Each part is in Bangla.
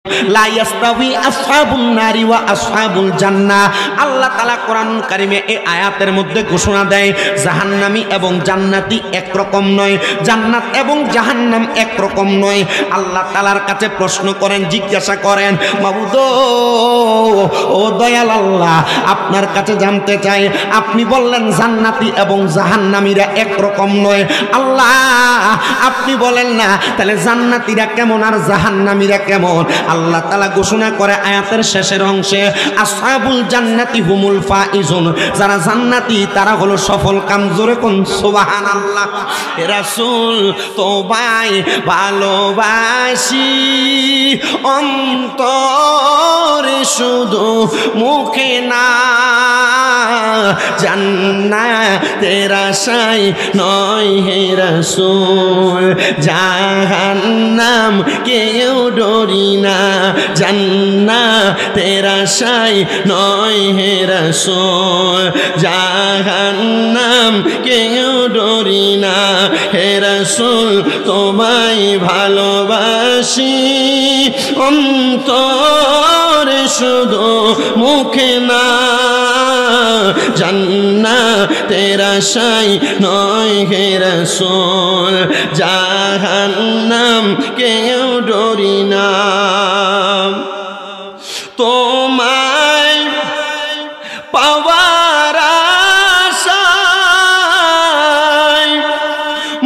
লা ইয়াস্তাবি আসহাবুন নারি ওয়া আসহাবুল জান্নাহ। আল্লাহ তাআলা কোরআনুল কারীমে এই আয়াতের মধ্যে ঘোষণা দেয় জাহান্নামী এবং জান্নাতি একরকম নয়, জান্নাত এবং জাহান্নাম একরকম নয়। আল্লাহ তাআলার কাছে প্রশ্ন করেন, জিজ্ঞাসা করেন, মাবুদ ও দয়াল আল্লাহ, আপনার কাছে জানতে চাই, আপনি বললেন জান্নাতি এবং জাহান্নামীরা একরকম নয়। আল্লাহ আপনি বলেন না, তাহলে জান্নাতীরা কেমন আর জাহান্নামীরা কেমন? আল্লাহ তাআলা ঘোষণা করে আয়াতের শেষের অংশে, আসহাবুল জান্নাতি হুমুল ফাইজুন, যারা জান্নাতি তারা হলো সফল কাম। জোরে কোন সুবহানাল্লাহ। হে রাসূল তোমায় ভালোবাসি অন্তরে শুধু মুখে না, জান্নাতের আশায় নয় হে রাসূল, জাহান্নাম কেউ ডরি না, জান্নাতের আশায় নয় হে রাসূল, জাহান্নাম কেউ ডরি না হে রাসূল, তোমায় ভালোবাসি অন্তরে শুধু মুখে না, জান্নাতের আশায় নয় হে রাসূল, জাহান্নাম কেউ ডরি না। তোমায় পাওয়ার আশায়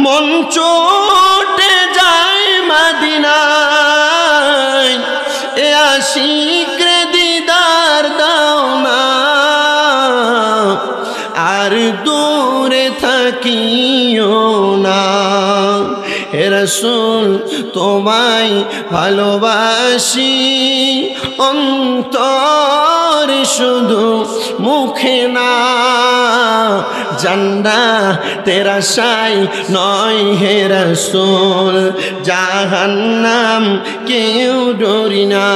মন ছুটে যায় মদিনায়, এ আশিক রে দিদার দাও না, আর দূরে থাকিও না। হে রাসূল তোমায় ভালোবাসি অন্তরে শুধু মুখে না, জান্নাতের আশায় নয় হে রাসূল, জাহান্নাম কেউ ডরি না।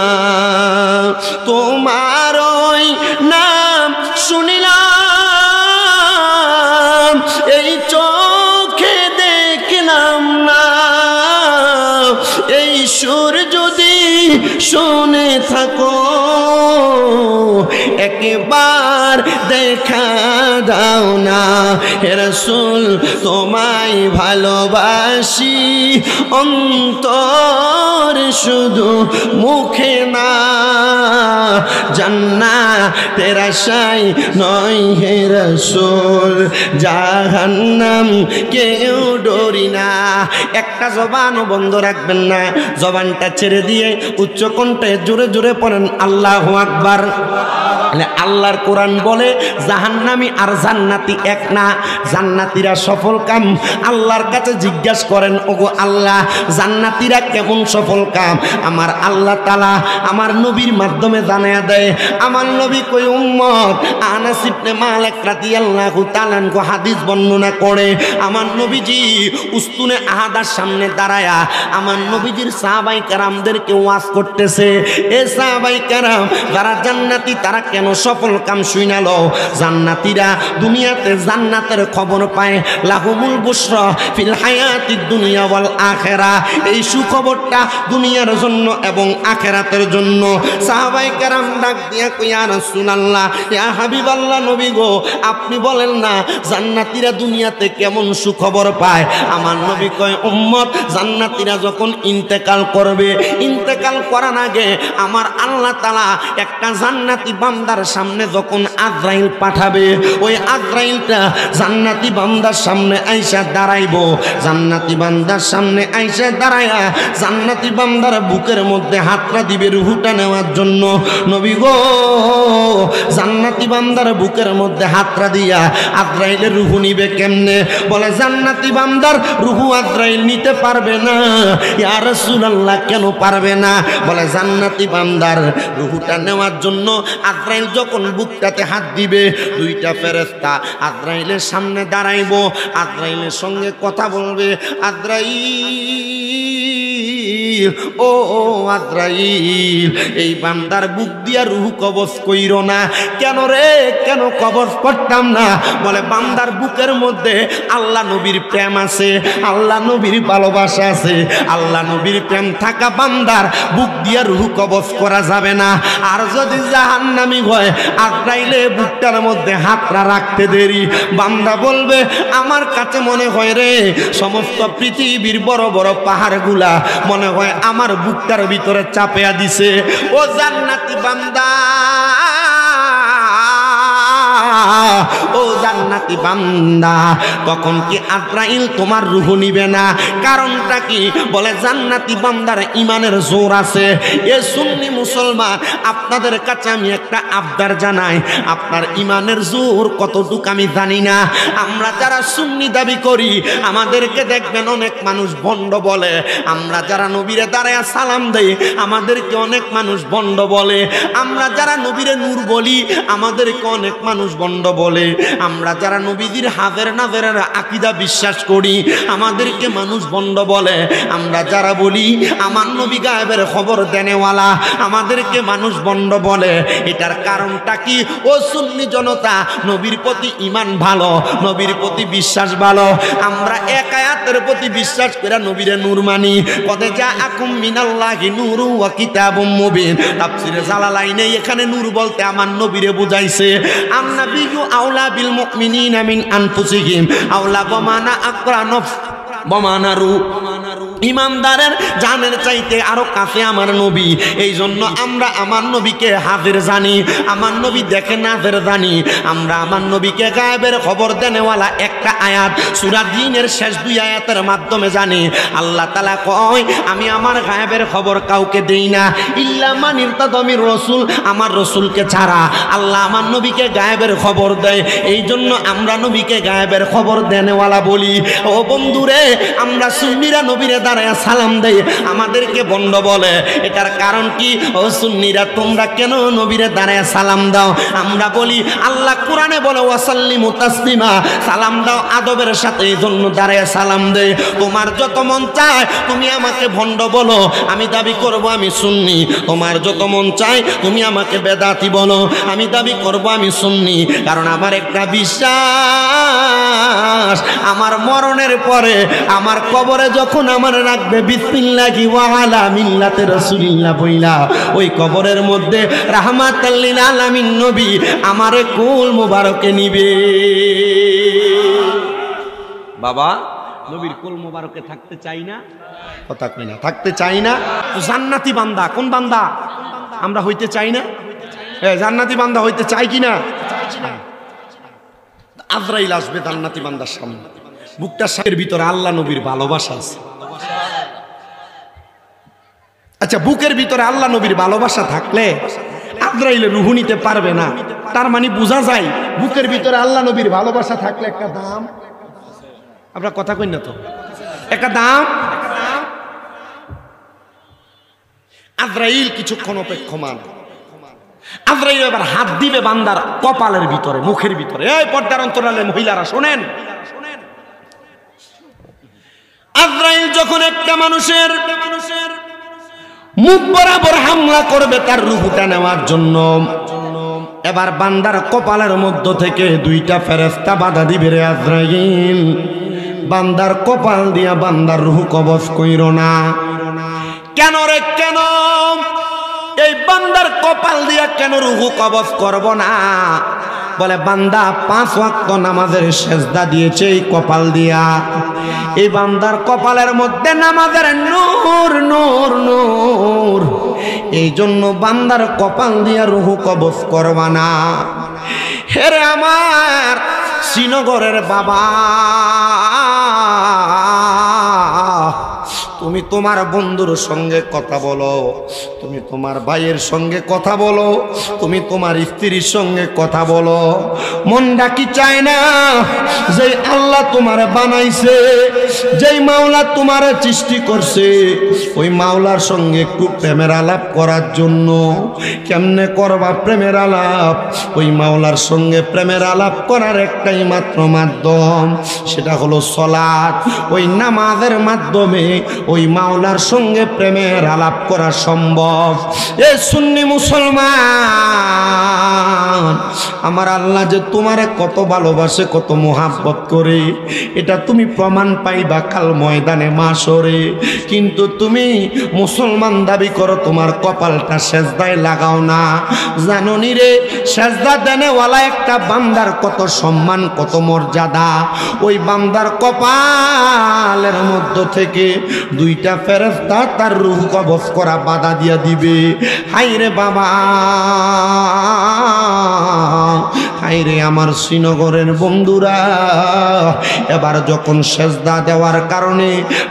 তোমার ওই নাম শুনিলাম, এই চোখে দেখলাম না, এই সুর যদি শুনে থাকো একবার দেখা দাও না। হে রাসূল তোমায় ভালোবাসি অন্তর শুধু মুখে না, জান্নাতের আশায় নয় হে রাসূল, জাহান্নাম কেউ ডরি না। একটা জবানও বন্ধ রাখবেন না, জবানটা ছেড়ে দিয়ে উচ্চ কণ্ঠে জোরে জোরে পড়েন আল্লাহু আকবার। আল্লাহর কোরআন বলে জাহান্নামী আর জান্নাতি এক না, জান্নাতীরা সফল কাম। আল্লাহর কাছে জিজ্ঞাসা করেন, ওগো আল্লাহ জান্নাতীরা কেমন সফল কাম? আমার আল্লাহ তাআলা আমার নবীর মাধ্যমে জানায়া দেয়। আমার নবী কই উম্মত, আনাস ইবনে মালিক রাদিয়াল্লাহু তাআলা আনহু হাদিস বর্ণনা করে, আমার নবীজি উস্তুনে আহাদার সামনে দাঁড়ায়া আমার নবীজির সাহাবায়ে কেরামদেরকে ওয়াজ করতেছে। এ সাহাবায়ে কেরাম যারা জান্নাতি তারা কেন সফল কাম শুইনা লও। জান্নাতীরা দুনিয়াতে জান্নাতের খবর পায়, লাহুমুল বুশরা ফিল হায়াতিদ দুনিয়া ওয়াল আখিরা, এই সুখবরটা দুনিয়ার জন্য এবং আখিরাতের জন্য। সাহাবায়ে কেরাম ডাক দিয়া কই, ইয়া রাসূলুল্লাহ, ইয়া হাবিবাল্লাহ, নবী গো আপনি বলেন না জান্নাতীরা দুনিয়াতে কেমন সুখবর পায়? আমার নবী কয়, উম্মত জান্নাতীরা যখন ইন্তেকাল করবে, ইন্তেকাল করার আগে আমার আল্লাহ তাআলা একটা জান্নাতি বান্দার সামনে যখন আজরাইল পাঠাবে, ওই আজরাইলটা জান্নাতি বান্দার সামনে আইসা দাঁড়াইবো। জান্নাতি বান্দার সামনে আইসা দাঁড়ায়া জান্নাতি বান্দার বুকের মধ্যে হাতটা দিবে রুহুটা নেওয়ার জন্য। নবী গো জান্নাতি বান্দার বুকের মধ্যে হাতটা দিয়া আজরাইলের রুহু নিবে কেমনে? বলে জান্নাতি বান্দার রুহু আজরাইল নিতে পারবে না। ইয়া রাসূলুল্লাহ কেন পারবে না? বলে জান্নাতি বান্দার রুহুটা নেওয়ার জন্য আজরাইল যখন বুকটাতে হাত দিবে, দুইটা ফেরেশতা আজরাইলের সামনে দাঁড়াইব, আজরাইলের সঙ্গে কথা বলবে। আজরাইল, ও আজরাইল, এই বান্দার বুক দিয়া রূহ কবজ কইরো না। কেন রে, কেন কবজ করতাম না? বলে বান্দার বুকের মধ্যে আল্লাহ নবীর প্রেম আছে, আল্লাহ নবীর ভালোবাসা আছে। আল্লাহ নবীর প্রেম থাকা বান্দার বুক দিয়া রূহ কবজ করা যাবে না। আর যদি জাহান্নামী হয়, আজরাইলে বুকটার মধ্যে হাতটা রাখতে দেরি। বান্দা বলবে আমার কাছে মনে হয় রে, সমস্ত পৃথিবীর বড় বড় পাহাড়গুলা মনে হয় আমার বুকটার ভিতরে চাপিয়া দিছে। ও জান্নাতি বান্দা, ও জান্নাতি বান্দা, তখন কি আজরাইল তোমার রূহ নিবে না? কারণটা কি? বলে জান্নাতি বান্দার ইমানের জোর আছে। এ সুন্নি মুসলমান, আপনাদের কাছে আমি একটা আবদার জানাই, আপনার ইমানের জোর কতটুকু আমি জানি না। আমরা যারা সুন্নি দাবি করি, আমাদেরকে দেখবেন অনেক মানুষ ভণ্ড বলে। আমরা যারা নবীরে দাঁড়ায় সালাম দেই, আমাদেরকে অনেক মানুষ ভণ্ড বলে। আমরা যারা নবীরে নূর বলি, আমাদেরকে অনেক মানুষ ভণ্ড বলে। আমরা যারা নবীজির হাজের নাজেরের আকীদা বিশ্বাস করি, আমাদেরকে মানুষ ভণ্ড বলে। আমরা যারা বলি আমার নবী গায়েবের খবর দেনেওয়ালা, আমাদেরকে মানুষ ভণ্ড বলে। এটার কারণটা কি? ও সুন্নি জনতা, নবীর প্রতি ঈমান ভালো, নবীর প্রতি বিশ্বাস ভালো। আমরা এক আয়াতের প্রতি বিশ্বাস করে নবীরে নূর মানি। কদ জাআকুম মিনাল্লাহি নূরুন ওয়া কিতাবুম মুবিন। তাফসীরে জালালাইনে এখানে নূর বলতে আমার নবীরে বুঝাইছে। আন-নাবিয়্যু আওলা বিল মুমিনিনা মিন আনফুসিহিম আওলা বমানা আকরানফ বমানারু। ইমানদারের জানের চাইতে আরো কাছে আমার নবী। এই জন্য আমরা আমার নবীকে হাজির জানি, আমার নবী দেখে নাজের জানি। আমরা আমার নবীকে গায়েবের খবর দেনেওয়ালা একটা আয়াত সূরা জিনের শেষ 2 আয়াতের মাধ্যমে জানি। আল্লাহ তাআলা কয়, আমি আমার গায়েবের খবর কাউকে দেই না, ইল্লা মান ইরতাদা মির রাসূল, আমার রাসূলকে ছাড়া। আল্লাহ আমার নবীকে গায়েবের খবর দেয়, এই জন্য আমরা নবীকে গায়েবের খবর দেনেওয়ালা বলি। ও বন্ধুরে, আমরা সুন্নিরা নবীরে দাঁড়ায় সালাম দেই, আমাদেরকে ভণ্ড বলে। এটার কারণ কি? ও সুন্নিরা, তোমরা কেন নবীরে দাঁড়ায় সালাম দাও? আমরা বলি আল্লাহ কোরআনে বলে ওয়াসাল্লিমু তাসলিমা, সালাম দাও আদবের সাথে, এই জন্য দাঁড়ায় সালাম দেই। তোমার যত মন চায় তুমি আমাকে ভণ্ড বলো, আমি দাবি করব আমি সুন্নি। তোমার যত মন চায় তুমি আমাকে বেদাতি বলো, আমি দাবি করব আমি সুন্নি। কারণ আমার একটা বিশ্বাস, আমার মরণের পরে আমার কবরে যখন আমার রাখবে বিসমিল্লাহি ওয়া আলা মিল্লাতি রাসূলিল্লাহ বইলা, ওই কবরের মধ্যে রাহমাতাল লিল আলামিন নবী আমারে কুল মুবারকে নিবে। বাবা, নবীর কুল মুবারকে থাকতে চাই না? কথা কই না, থাকতে চাই না? তো জান্নাতি বান্দা কোন বান্দা আমরা হইতে চাই না? জান্নাতি বান্দা হইতে চাই কিনা? আজরাইল আসবে জান্নাতি বান্দার সামনে, বুকটা সাহের ভিতরে আল্লাহ নবীর ভালোবাসা আছে। আচ্ছা, বুকের ভিতরে আল্লাহ নবীর ভালোবাসা থাকলে আজরাইলে রূহ নিতে পারবে না। তার মানে বোঝা যায় বুকের ভিতরে আল্লাহ নবীর ভালোবাসা থাকলে একটা দাম। আপনার কথা কই না তো? একটা দাম। আজরাইল কিছুক্ষণ অপেক্ষমান। আজরাইল এবার হাত দিবে বান্দার কপালের ভিতরে, মুখের ভিতরে। এই পর্দার অন্তরালে মহিলারা শোনেন, আজরাইল যখন একটা মানুষের মুখ বরাবর হামলা করবে তার রূহটা নেওয়ার জন্য, এবার বান্দার কপালের মধ্য থেকে 2টা ফেরেশতা বাধা দিবে। রে আজরাইল, বান্দার কপাল দিয়া বান্দার রূহ কবজ কইরো না। কেন রে, কেন? এই বান্দার কপাল দিয়া কেন রূহ কবজ করব না? বলে বান্দা 5 ওয়াক্ত নামাজের সেজদা দিয়েছে এই কপাল দিয়া। এই বান্দার কপালের মধ্যে নামাজের নূর নূর নূর, এই জন্য বান্দার কপাল দিয়া রূহ কবজ করবা না। হেরে আমার শ্রীনগরের বাবা, তুমি তোমার বন্ধুর সঙ্গে কথা বলো, তুমি তোমার ভাইয়ের সঙ্গে কথা বলো, তুমি তোমার স্ত্রীর সঙ্গে কথা বলো। মনটা কি চায় না যে আল্লাহ তোমার বানাইছে, যেই মাওলা তোমার সৃষ্টি করছে, ওই মাওলার সঙ্গে একটু প্রেমের আলাপ করার জন্য? কেমনে করবা প্রেমের আলাপ? ওই মাওলার সঙ্গে প্রেমের আলাপ করার একটাই মাত্র মাধ্যম, সেটা হলো সালাত। ওই নামাজের মাধ্যমে ওই মাওলার সঙ্গে প্রেমের আলাপ করা সম্ভব। এ সুন্নি মুসলমান, আমার আল্লাহ যে তোমারে কত ভালোবাসে, কত মোহাব্বত করে, এটা তুমি প্রমাণ পাইবা কাল ময়দানে মাশরে। কিন্তু তুমি মুসলমান দাবি করো, তোমার কপালটা সেজদায় লাগাও না। জানো নি রে, সেজদা দেনেওয়ালা একটা বান্দার কত সম্মান, কত মর্যাদা। ওই বান্দার কপালের মধ্য থেকে দুইটা ফেরেশতা তার রূহ কবজ করা বাধা দিয়া দিবে। হাইরে বাবা, হাইরে আমার শ্রীনগরের বন্ধুরা, এবার যখন সেজদা দেওয়ার কারণে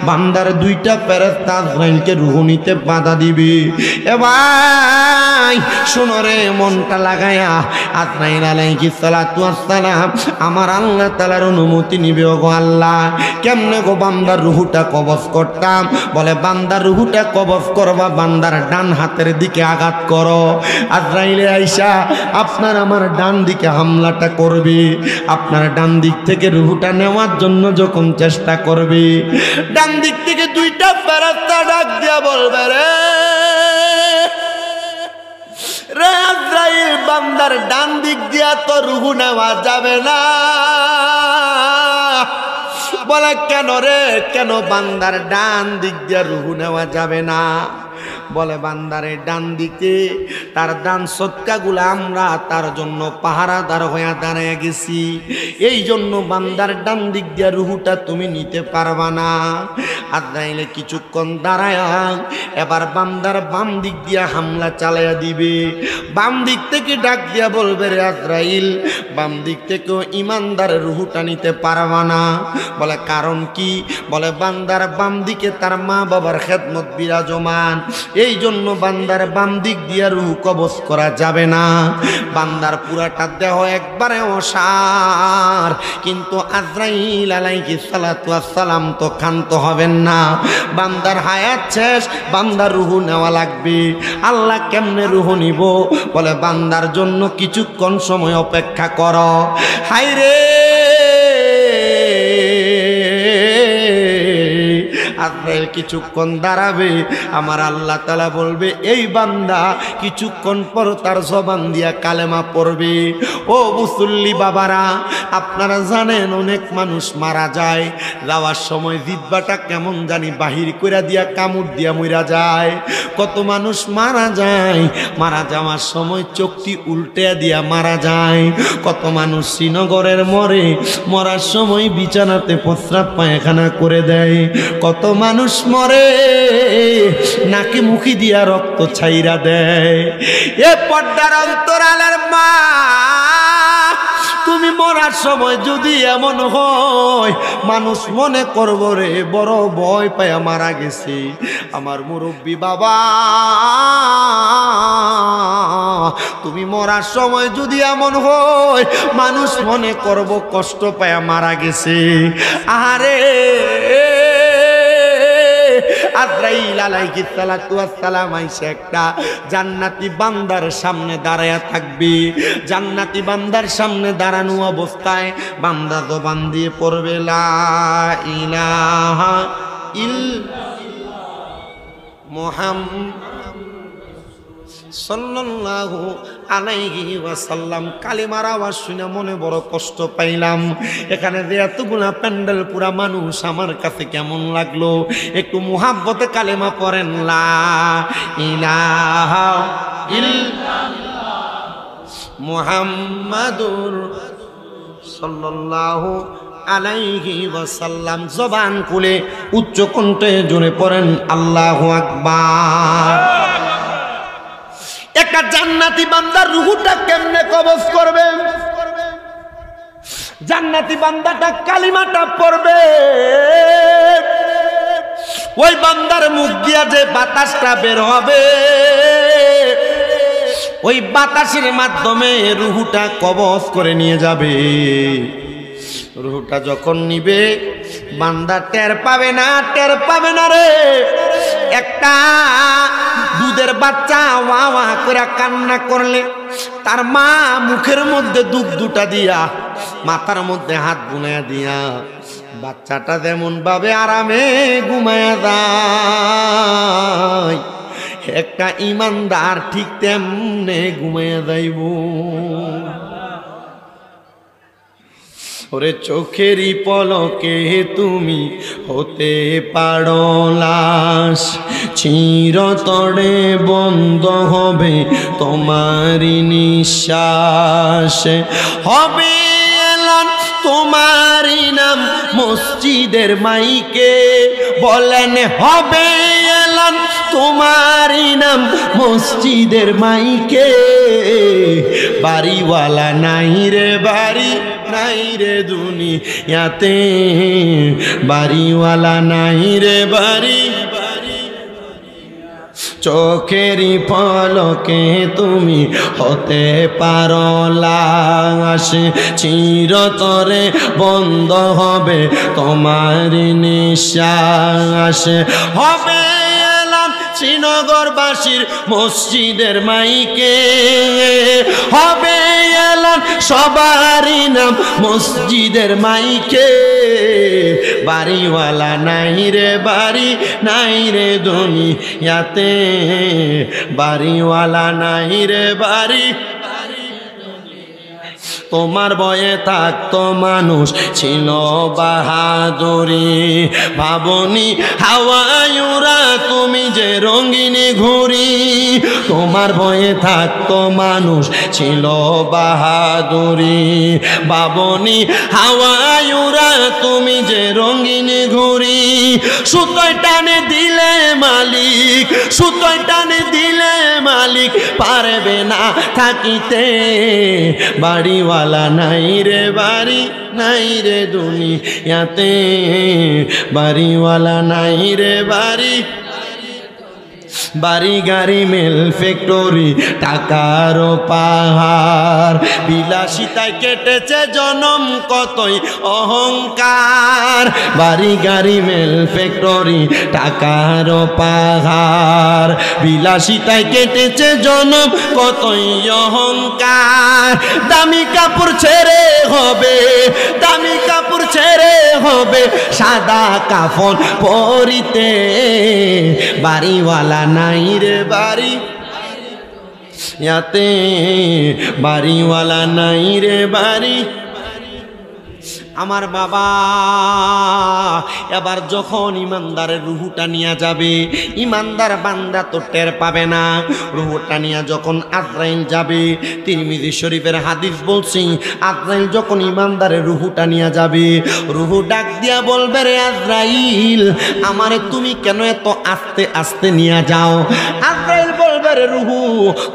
বান্দার দুইটা ফেরেশতা আজরাইলকে রূহ নিতে বাধা দিবে, এবার শোনো রে, মনটা লাগায়া আজরাইল আলাইহিস সালাতু ওয়াস সালাম আমার আল্লাহ তাআলার অনুমতি নিবে। ওগো আল্লাহ, কেমনে গো বান্দার রূহটা কবজ করতাম? বলে বান্দার রূহটা কবজ করবা, বান্দার ডান হাতের দিকে আঘাত করো। আজরাইলে আইসা আপনার আমার ডান দিকে হামলাটা করবে, আপনার ডান দিক থেকে রূহটা নেওয়ার জন্য যখন চেষ্টা করবে, ডান দিক থেকে দুইটা ফেরেশতা ডাক দিয়া বলবে, রে রে আজরাইল, বান্দার ডান দিক দিয়া তো রূহ নেওয়া যাবে না। বলে কেন রে, কেন বান্দার ডান দিক দিয়া রূহ নেওয়া যাবে না? বলে বান্দারে ডান দিকে তার দান সদকাগুলো আমরা তার জন্য পাহারাদার হয়ে দাঁড়িয়ে গেছি, এই জন্য বান্দার ডান দিক দিয়া রূহটা তুমি নিতে পারবা না। আজরাইলে কিছুক্ষণ দাঁড়ায়, এবার বান্দার বাম দিক দিয়া হামলা চালাইয়া দিবে। বাম দিক থেকে ডাক দিয়া বলবে, রে আজরাইল, বাম দিক থেকেও ইমানদার রূহটা নিতে পারবা না। বলে কারণ কি? বলে বান্দার বাম দিকে তার মা বাবার খেদমত বিরাজমান, এই জন্য বান্দার বাম দিক দিয়া রূহ কবজ করা যাবে না। বান্দার পুরাটা দেহ একবারে অসার, কিন্তু আজরাইল আলাইহিস সালাতু ওয়াস সালাম তো ক্ষান্ত হবেন না। বান্দার হায়াত শেষ, বান্দার রূহ নেওয়া লাগবে। আল্লাহ কেমনে রূহ নিব? বলে বান্দার জন্য কিছুক্ষণ সময় অপেক্ষা করো। হায়রে আজরাইল কিছুক্ষণ দাঁড়াবে, আমার আল্লাহ তাআলা বলবে, এই বান্দা কিছুক্ষণ পর তার জবান দিয়া কালেমা পড়বে। ও মুসল্লি বাবারা, আপনারা জানেন অনেক মানুষ মারা যায়, যাওয়ার সময় জিহ্বাটা কেমন জানি বাহির কইরা দিয়া কামড় দিয়া মইরা যায়। কত মানুষ মারা যায়, মারা যাওয়ার সময় চোখটি উল্টে দিয়া মারা যায়। কত মানুষ শ্রীনগরের মরে, মরার সময় বিছানাতে প্রস্রাব পায়খানা করে দেয়। কত মানুষ মরে নাকি মুখি দিয়া রক্ত ছাইরা দেয়। এ পর্দার অন্তরালের মা, তুমি মরার সময় যদি এমন হয়, মানুষ মনে করব রে বড় ভয় পায়া মারা গেছে আমার মুরব্বী বাবা। তুমি মরার সময় যদি এমন হয়, মানুষ মনে করব কষ্ট পায়া মারা গেছে। আরে আজরাইল আলাইহিস সালাতু ওয়াস সালাম আইসা একটা জান্নাতি বান্দার সামনে দাঁড়ায়া থাকবে। জান্নাতি বান্দার সামনে দাঁড়ানো অবস্থায় বান্দা জবান দিয়ে পড়বে, লা ইলাহা ইল্লাল্লাহ মুহাম্মাদ সাল্লাল্লাহু আলাইহি ওয়াসাল্লাম। কালিমার আওয়াজ শুনে মনে বড় কষ্ট পাইলাম। এখানে যে এতগুলা প্যান্ডেল পুরা মানুষ, আমার কাছে কেমন লাগলো? একটু মুহাব্বতে কালেমা পড়েন, লা ইলাহা ইল্লাল্লাহ মুহাম্মাদুর সাল্লাল্লাহু আলাইহি ওয়াসাল্লাম। জবান খুলে উচ্চ কণ্ঠে জোরে পড়েন, আল্লাহু আকবার। একটা জান্নাতি বান্দার রূহটা কেমনে কবজ করবে? জান্নাতি বান্দাটা কালিমাটা পড়বে, ওই বান্দার মুখ দিয়া যে বাতাসটা বের হবে, ওই বাতাসের মাধ্যমে রুহুটা কবজ করে নিয়ে যাবে। রুহুটা যখন নিবে বান্দা টের পাবে না রে। একটা দুধের বাচ্চা ওয়া ওয়া করে কান্না করলে তার মা মুখের মধ্যে দুধটা দিয়া মাথার মধ্যে হাত বুনায়া দিয়া বাচ্চাটা যেমন ভাবে আরামে ঘুমায়া যায়, একটা ইমানদার ঠিক তেমনে ঘুমায়া যাইব। ওরে চোখেরই পলকে তুমি হতে পারো লাশ, চিরতরে বন্ধ হবে তোমারই নিঃশ্বাস। হবে এলান তোমারই নাম মসজিদের মাইকে, বলেন হবে এলান তোমারই নাম মসজিদের মাইকে। বাড়িওয়ালা নাই রে বাড়ি নাই রে দুনিয়াতে, বাড়িওয়ালা নাই রে বাড়ি। চোখেরই পলকে তুমি হতে পারো লাশ, চিরতরে বন্ধ হবে তোমার নিঃশ্বাস। হবে এলান শ্রীনগরবাসীর মসজিদের মাইকে, হবে এলান সবারই নাম মসজিদের মাইকে। বাড়িওয়ালা নাই রে বাড়ি নাই রে দুনিয়াতে, বাড়িওয়ালা নাই রে বাড়ি। তোমার বয়ে থাকতো মানুষ ছিল বাহাদুরি, ভাবনি হাওয়ায়ুরা তুমি যে রঙিনী ঘুরি। তোমার বয়ে থাকতো মানুষ ছিল বাহাদুরি, ভাবনি হাওয়ায়ুরা তুমি যে রঙিনী ঘুরি। সুতোয় টানে দিলে মালিক, সুতোয় টানে দিলে মালিক পারবে না থাকিতে। বাড়িওয়ালা নাই রে বাড়ি নাই রে দুনিয়াতে, বাড়িওয়ালা নাই রে বাড়ি। বাড়ি গাড়ি মেল ফ্যাক্টরি টাকার পাহাড়, বিলাসিতায় কেটেছে জনম কতই অহংকার। বাড়ি গাড়ি মেল ফ্যাক্টরি টাকার পাহাড়, বিলাসিতায় কেটেছে জনম কতই অহংকার। দামি কাপড় ছেড়ে হবে, দামি কাপড় ছেড়ে হবে সাদা কাফন পরিতে। বাড়িওয়ালা নাই রে বাড়ি ইয়াতে, বাড়িওয়ালা নাই রে বাড়ি। আমার বাবা এবার যখন ইমানদারের রুহুটা নিয়ে যাবে, ইমানদার বান্দা তো টের পাবে না। রুহুটা নিয়ে যখন আজরাইল যাবে, তিরমিজি শরীফের হাদিস বলছি, আজরাইল যখন ইমানদারের রুহুটা নিয়ে যাবে, রুহু ডাক দিয়া বলবে রে আজরাইল আমারে তুমি কেন এত আস্তে আস্তে নিয়ে যাও? আজরাইল বলবে রে রুহু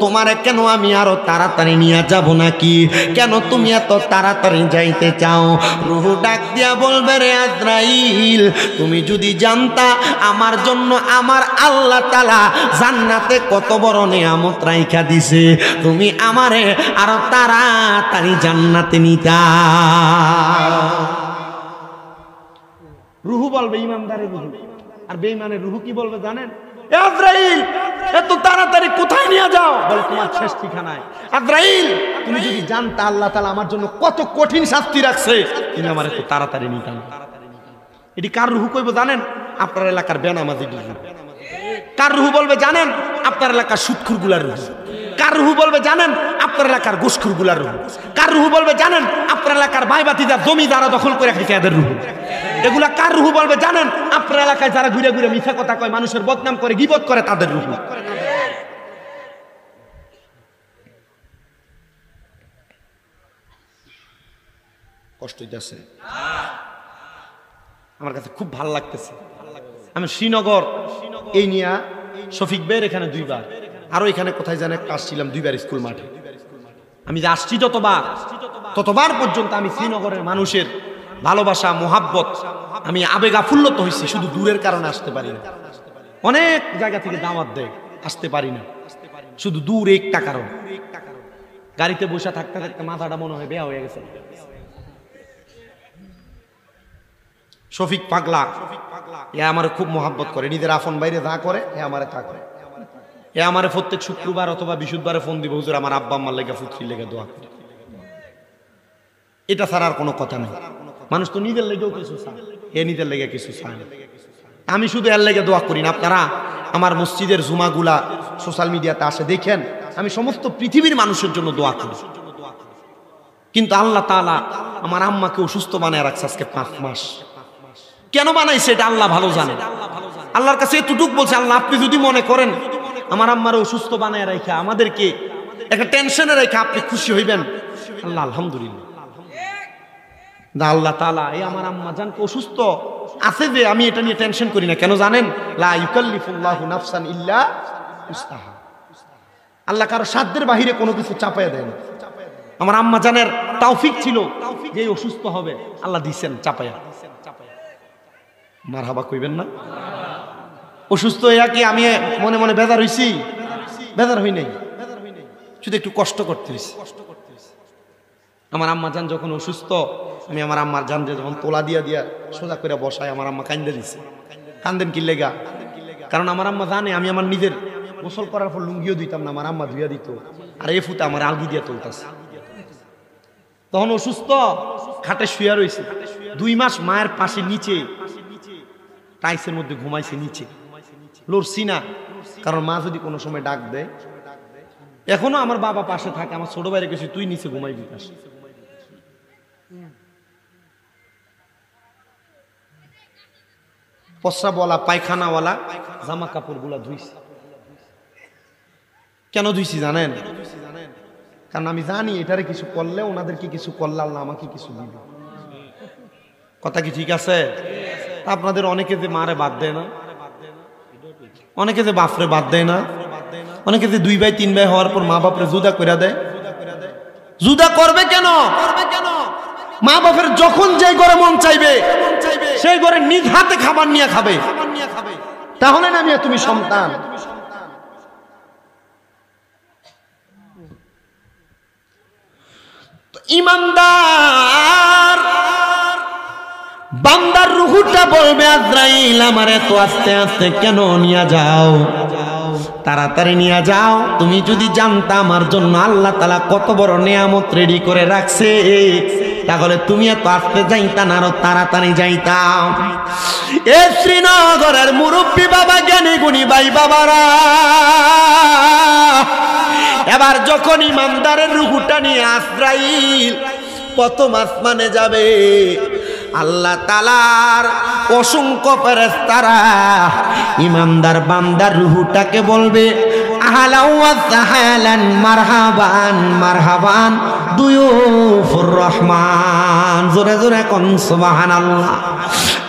তোমারে কেন আমি আরো তাড়াতাড়ি নিয়ে যাব নাকি? কেন তুমি এত তাড়াতাড়ি যাইতে চাও? রুহু ডাক দিয়া বলবে রে আজরাইল তুমি যদি জানতা আমার জন্য আমার আল্লাহ তাআলা জান্নাতে কত বড় নিয়ামত রাইখা দিছে, তুমি আমারে আরো তাড়াতাড়ি জান্নাতে নিতা। রুহু বলবে ইমানদারের রুহু, আর বেঈমানের রুহু কি বলবে জানেন? আজরাইল এত তাড়াতাড়ি কোথায় নিয়ে যাও? বলে তোমার শেষ ঠিকানায়। আজরাইল তুমি যদি জানতা আল্লাহ তাআলা আমার জন্য কত কঠিন শাস্তি রাখছে, তুমি আমার এত তাড়াতাড়ি নিতাম। এটি কার রুহু কইব জানেন? আপনার এলাকার বেনামাজি রুহু। কার রুহু বলবে জানেন? আপনার এলাকার সুদখোর গুলার রুহু। কার রুহু বলবে জানেন? আপনার এলাকার গোসখোর গুলার রুহু। কার রুহু বলবে জানেন? আপনার এলাকার ভাইবাতিদার জমি যারা দখল করে খাইছে এদের রুহু। এগুলা কার রুহু বলবে জানেন? আপনার এলাকায় যারা ঘুরে ঘুরে মিথ্যা কথা কয়, মানুষের বদনাম করে, গীবত করে, তাদের রুহু। কষ্ট হইতেছে? আমার কাছে খুব ভালো লাগতেছে। আমি শ্রীনগর এই নিয়া শফিক ভাইয়ের এখানে দুইবার, আরো এখানে কোথায় জানে একটা আসছিলাম দুইবার স্কুল মাঠে। আমি যে আসছি ততবার পর্যন্ত আমি শ্রীনগরের মানুষের ভালোবাসা, মোহাব্বত আমি আবেগ আফুল্লত হয়েছি, শুধু দূরের কারণে আসতে পারি না। অনেক জায়গা থেকে দাওয়াত দেয়, আসতে পারি না, শুধু দূর একটা কারণ। গাড়িতে বসে থাকতে থাকতে মাথাটা মনে হয় বেয়া হয়ে গেছে। শফিক পাগলা এ আমার খুব মোহাব্বত করে, নিজের আফন বাইরে যা করে এ আমারে তা করে। এ আমারে প্রত্যেক শুক্রবার অথবা বৃহস্পতিবারে ফোন দিব, হুজুর আমার আব্বা আম্মার লেগে ফুটকির লেগে দোয়া করে। এটা ছাড়া আর কোনো কথা নেই। মানুষ তো নিজের লেগেও কিছু চায়, এ নিজের লেগে কিছু চায় না। আমি শুধু এর লেগে দোয়া করি না। আপনারা আমার মসজিদের জুমাগুলা সোশ্যাল মিডিয়াতে আসে দেখেন, আমি সমস্ত পৃথিবীর মানুষের জন্য দোয়া করি। কিন্তু আল্লাহ তাআলা আমার আম্মাকে অসুস্থ বানায় রাখছে আজকে 5 মাস। কেন বানাইছে এটা আল্লাহ ভালো জানে। আল্লাহর কাছে এতটুক বলছে, আল্লাহ আপনি যদি মনে করেন আমার আম্মারে অসুস্থ বানায় রাখা, আমাদেরকে একটা টেনশনে রেখে আপনি খুশি হইবেন, আল্লাহ আলহামদুলিল্লাহ। না আল্লাহ তাআলা এই আমার আম্মা জানকে অসুস্থ আছে যে আমি এটা নিয়ে টেনশন করি না। কেন জানেন? লা ইউকাল্লিফুল্লাহু নাফসান ইল্লা উসতাহা। আল্লাহ কারো সাধ্যের বাহিরে কোনো কিছু চাপায় দেয় না। আমার আম্মা জানের তৌফিক ছিল যে অসুস্থ হবে, আল্লাহ দিছেন চাপায়া। মারহাবা কইবেন না? অসুস্থ হইয়া কি আমি মনে মনে বেজার হইছি? বেজার হই নাই, শুধু একটু কষ্ট করতে হইছে। আমার আম্মা জান যখন অসুস্থ, আমি আমার আম্মার জান যে যখন তোলা দিয়া দিয়া সোজা করে বসায়, আমার আম্মা কান্দে দিছে। কান্দেন কি লেগা? কারণ আমার আম্মা জানে আমি আমার নিজের গোসল করার পর লুঙ্গিও দিতাম না, আমার আম্মা ধুইয়া দিত, আর এ ফুটা আমার আলগি দিয়া তুলতাছে। তখন অসুস্থ খাটে শুয়া রয়েছে 2 মাস, মায়ের পাশে নিচে টাইসের মধ্যে ঘুমাইছে, নিচে লড়ছি না। কারণ মা যদি কোনো সময় ডাক দেয়, এখনো আমার বাবা পাশে থাকে, আমার ছোট ভাইরে গেছে তুই নিচে ঘুমাইবি পাশে। পসরাওয়ালা পায়খানাওয়ালা জামা কাপড় গুলা ধুইছি। কেন ধুইছি জানেন? কারণ আমি জানি এটারে কিছু করলে, ওনাদেরকে কিছু করলে আল্লাহ আমাকে কিছু দিবে। কথা কি ঠিক আছে? আপনাদের অনেকে যে মারে বাদ দেয় না, অনেকে যে বাপরে বাদ দেয় না, অনেকে যে 2 ভাই 3 ভাই হওয়ার পর মা বাপরে জুদা করে দেয়। জুদা করবে কেন? মা বাপের যখন যে ঘরে মন চাইবে সেই ঘরে নিজ হাতে খাবার নিয়ে খাবে। তাহলে না মিয়া তুমি সন্তান। ইমানদার বান্দার রূহটা বলবে, আজরাইল আমারে তো আস্তে আস্তে কেন নিয়ে যাও, তাড়াতাড়ি নিয়ে যাও। তুমি যদি জানতা আমার জন্য আল্লাহ তাআলা কত বড় নিয়ামত রেডি করে রাখছে, তাহলে তুমি এত আস্তে যাইতা না, আরো তাড়াতাড়ি যাইতাম। এ শ্রীনগরের মুরব্বী বাবা, জ্ঞানী গুণী ভাই বাবারা, এবার যখন ইমানদারের রূহটা নিয়ে আজরাইল প্রথম আসমানে যাবে, আল্লাহ তাআলার অসংখ্য ফেরেশতারা ইমানদার বান্দার রূহটাকে বলবে, আহলান ওয়া সাহলান, মারহাবান মারহাবান দুয়ুফুর রহমান। জোরে জোরে কোন সুবহানাল্লাহ।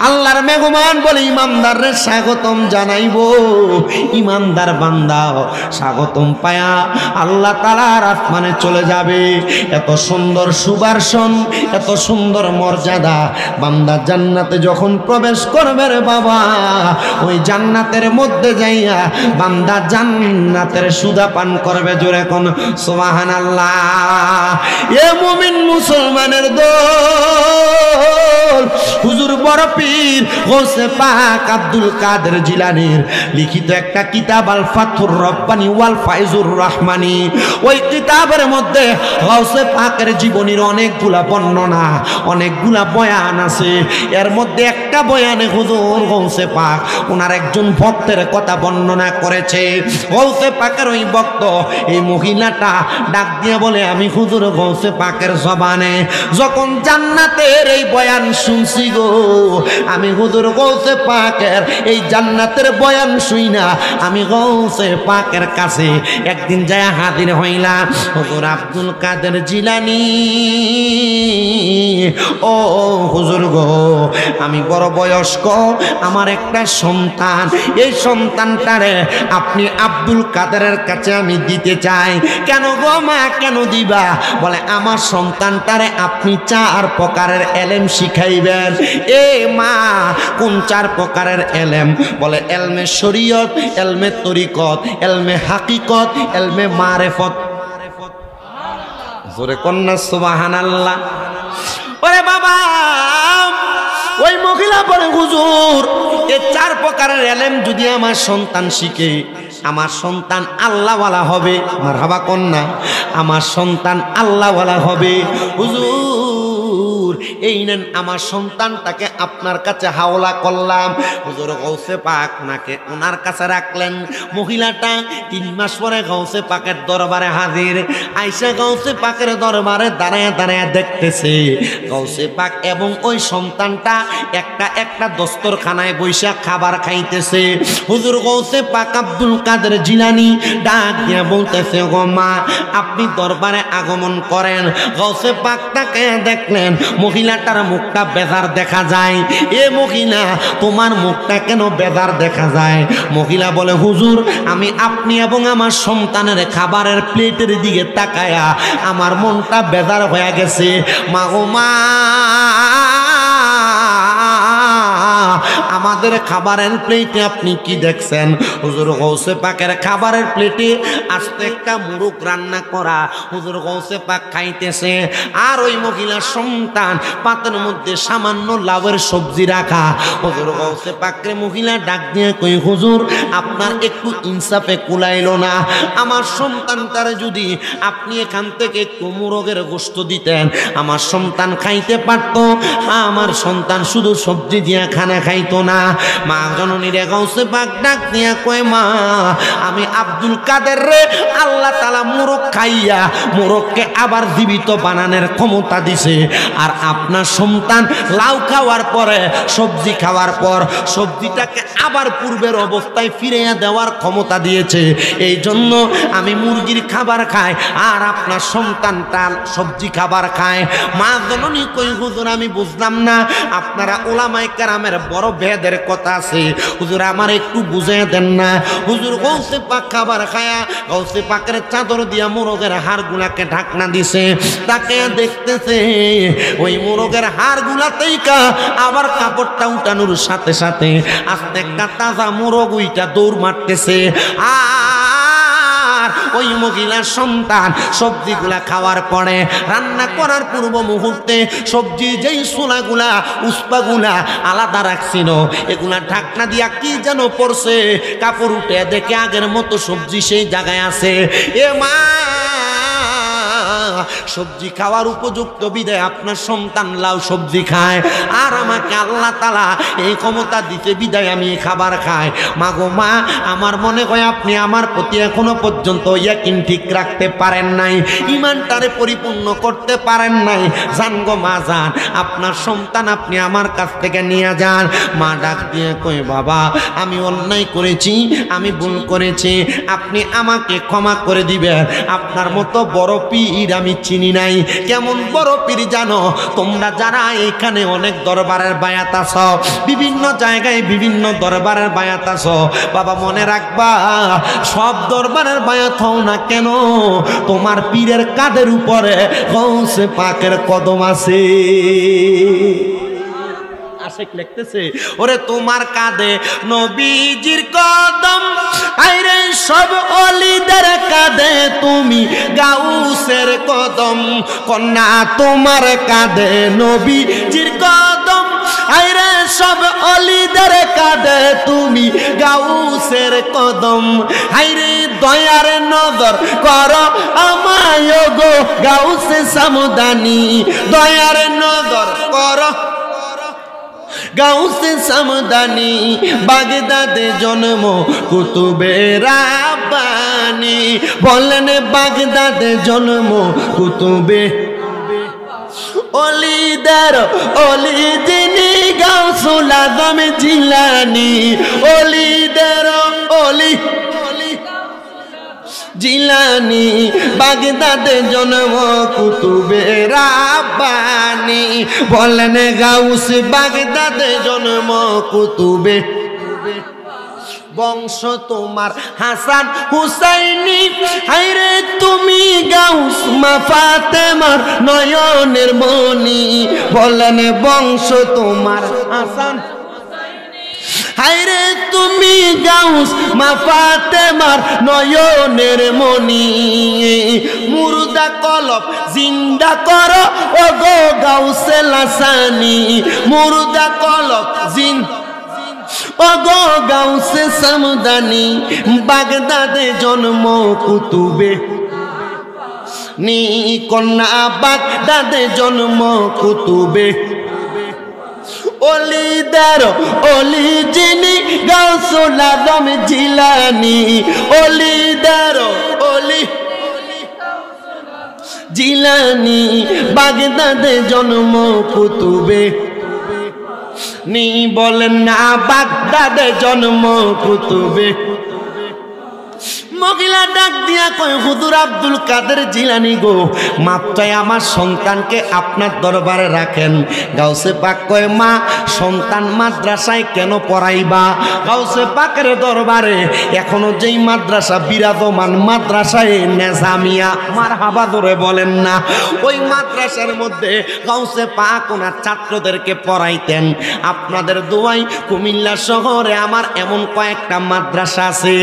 আল্লাহর মেহমান বলে ইমানদাররে স্বাগতম জানাইবো। ইমানদার বান্দা স্বাগতম পায়া আল্লাহ তাআলার আসমানে চলে যাবে। এত সুন্দর সুবাসন, এত সুন্দর মর্যাদা। বান্দা জান্নাতে যখন প্রবেশ করবে রে বাবা, ওই জান্নাতের মধ্যে যাইয়া বান্দা জান্নাতের সুধা পান করবে। জোরে কোন সুবহানাল্লাহ। এ মুমিন মুসলমানের দল, হুজুর বড় পীর গৌসে পাক আব্দুল কাদের জিলানীর লিখিত একটা কিতাব আল ফাথুর রব্বানী ওয়াল ফাইজুর রহমানী। ওই কিতাবের মধ্যে গৌসে পাকের জীবনীর অনেকগুলা বর্ণনা, অনেকগুলা বয়ান আছে। এর মধ্যে একটা বয়ানে হুজুর গৌসে পাক ওনার একজন ভক্তের কথা বর্ণনা করেছে। গৌসে পাকের ওই ভক্ত, এই মহিলাটা ডাক দিয়ে বলে, আমি হুজুর গৌসে পাকের জবানে যখন জান্নাতের এই বয়ান শুনছি গো, আমি হুজুর গৌসে পাকের এই জান্নাতের বয়ান শুই না, আমি গৌসে পাকের কাছে একদিন যায় হাজির হইলাম। হুজুর আব্দুল কাদের জিলানী, ও হুজুর গো, আমি বড় বয়স্ক, আমার একটা সন্তান, এই সন্তানটারে আপনি আব্দুল কাদের কাদেরের কাছে আমি দিতে চাই। কেন গো মা, কেন দিবা? বলে আমার সন্তানটারে আপনি 4 প্রকারের এলেম শিখাইবেন। এ মা, কোন 4 প্রকারের এলেম? বলে এলমে শরীয়ত, এলমে তরিকত, এলমে হাকিকত, এলমে মারেফত। জোরে কন্যা সুবহানাল্লাহ। ওরে বাবা, ওই মহিলা বলে হুজুর, এই 4 প্রকারের এলেম যদি আমার সন্তান শিখে, আমার সন্তান আল্লাহওয়ালা হবে। মারহাবা কন্যা, আমার সন্তান আল্লাহওয়ালা হবে। হুজুর, এই নেন আমার সন্তানটাকে আপনার কাছে হাওলা করলাম। হুজুর গৌসে পাক নাকে ওনার কাছে রাখলেন। মহিলাটা 3 মাস পরে গৌসে পাকের দরবারে হাজির। আইসা গৌসে পাকের দরবারে দাঁড়ায় দাঁড়ায় দেখতেছে গৌসে পাক এবং ওই সন্তানটা একটা একটা দস্তরখানায় বৈশা খাবার খাইতেছে। হুজুর গৌসে পাক আব্দুল কাদের জিলানী ডাক দিয়ে বলতেছে, গো মা, আপনি দরবারে আগমন করেন। গৌসে পাকটাকে দেখলেন, মহিলাটার মুখটা বেজার দেখা যায়। এ মহিলা, তোমার মুখটা কেন বেজার দেখা যায়? মহিলা বলে, হুজুর, আমি আপনি এবং আমার সন্তানের খাবারের প্লেটের দিকে তাকায়া আমার মনটা বেজার হয়ে গেছে। মা গো মা, আমাদের খাবারের প্লেটে আপনি কি দেখছেন? হুজুর গৌসে পাকের খাবারের প্লেটে আস্তে একটা মুরগ রান্না করা। হুজুর গৌসে পাক খাইতেছে, আর ওই মহিলার সন্তান পাতের মধ্যে সামান্য লাউয়ের সবজি রাখা। হুজুর গৌসে পাকের মহিলা ডাক দিয়ে কই, হুজুর, আপনার একটু ইনসাফে কুলাইলো না? আমার সন্তানটার যদি আপনি এখান থেকে একটু মুরগের গোশত দিতেন, আমার সন্তান খাইতে পারতো। আমার সন্তান শুধু সবজি দিয়া খানা খাইতো না। মা জননী রে গৌসে পাক ডাক দিয়া কয়, মা, আমি আব্দুল কাদের রে আল্লাহ তাআলা মোরগ খাইয়া মোরগকে আবার জীবিত বানানোর ক্ষমতা দিছে। আর আপনার সন্তান লাউ খাওয়ার পরে, সবজি খাওয়ার পর সবজিটাকে আবার পূর্বের অবস্থায় ফিরিয়ে দেওয়ার ক্ষমতা দিয়েছে। এই জন্য আমি মুরগির খাবার খাই, আর আপনার সন্তানটা সবজি খাবার খায়। মা জননী কই, হুজুর, আমি বুঝলাম না, আপনারা উলামায়ে কেরামের বড় ভেদের কথা আছে, হুজুর আমার একটু বুঝিয়ে দেন না। হুজুর গৌসে পাক খাবার খায়া গৌসে পাকের চাদর দিয়া মোরগের হাড়গুলাকে ঢাকনা দিছে। তাকে দেখতেছে ওই মোরগের হাড়গুলাতেই আবার কাপড়টা উঠানোর সাথে সাথে আস্তে একটা তাজা মোরগ উইটা দৌড় মারতেছে। আর ওই মহিলার সন্তান সবজিগুলা খাওয়ার পরে রান্না করার পূর্ব মুহূর্তে সবজি যেই সোলাগুলা উস্পাগুলা আলাদা রাখছিল, এগুলা ঢাকনা দিয়া কি যেন পড়ছে, কাপড় উঠে দেখে আগের মতো সবজি সেই জায়গায় আছে। এ মা, সবজি খাওয়ার উপযুক্ত বিধায় আপনার সন্তান লাউ সবজি খায়, আর আমাকে আল্লাহ তাআলা এই ক্ষমতা দিতে বিধায় আমি খাবার খাই। মা গো মা, আমার মনে হয় আপনি আমার প্রতি এখনো পর্যন্ত ইয়াকিন ঠিক রাখতে পারেন নাই, ইমানটারে পরিপূর্ণ করতে পারেন নাই। জান গো মা, যান, আপনার সন্তান আপনি আমার কাছ থেকে নিয়ে যান। মা ডাক দিয়ে কই, বাবা, আমি অন্যায় করেছি, আমি ভুল করেছি, আপনি আমাকে ক্ষমা করে দিবেন। আপনার মতো বড় পীর আমি চিনি নাই। কেমন বড় পীর জানো? তোমরা যারা এখানে অনেক দরবারের বায়াত আছো, বিভিন্ন জায়গায় বিভিন্ন দরবারের বায়াত আছো, বাবা মনে রাখবা, সব দরবারের বায়াত হও না কেন, তোমার পীরের কাঁধের উপরে গৌসে পাকের কদম আছে। আশেক লিখতেছে, ওরে তোমার কাঁধে নবীজির কদম, আইরে সব ওলিদের কাঁধে তুমি গাউসের কদম। কন্যা তোমার কাঁধে নবীজির কদম, আইরে সব ওলিদের কাঁধে তুমি গাউসের কদম। আইরে দয়ার নজর করো আমায় গো গাউসে সামদানি, দয়ার নজর করো গাউসে সামদানি। বাগদাদে জন্ম কুতুবে রাব্বানি, বলেন বাগদাদে জন্ম কুতুবে অলিদের অলি যিনি গাউসুল আজম জিলানি, অলিদের অলি জিলানি, বাগদাদে জন্ম কুতুবে রাব্বানি, বলেন গাউস বাগদাদে জন্ম কুতুবে বংশ তোমার হাসান হুসাইনি, হায়রে তুমি গাউস মা ফাতেমার নয়নের মনি। বলেন বংশ তোমার হাসান, হায়রে তুমি গাউস মা ফাতেমার নয়নের মনি। মুর্দা কলব জিন্দা করো ও গো গাউসে লাসানি, মুর্দা কলব ও গো গাউসে সামদানি। বাগদাদে জন্ম কুতুবে নি কন্যা, বাগদাদে জন্ম কুতুবে অলিদার অলি যিনি গাউসুল আজম জিলানি। অলিদার অলি জিলানি, বাগদাদে জন্ম কুতুবে নি। বলেন না বাগদাদে জন্ম কুতুবে। মহিলা ডাক দিয়া কয় হুজুর আব্দুল কাদের জিলানী গো, মাত্রায় আমার সন্তানকে আপনার দরবারে রাখেন। গাউসে পাক কয় মা সন্তান মাদ্রাসায় কেন পড়াইবা? গাউসে পাকের দরবারে এখনো যেই মাদ্রাসা বিরাজমান, মাদ্রাসায় নেজামিয়া, মারহাবা ধরে বলেন না, ওই মাদ্রাসার মধ্যে গাউসে পাক ওনার ছাত্রদেরকে পড়াইতেন। আপনাদের দোয়াই কুমিল্লা শহরে আমার এমন কয়েকটা মাদ্রাসা আছে।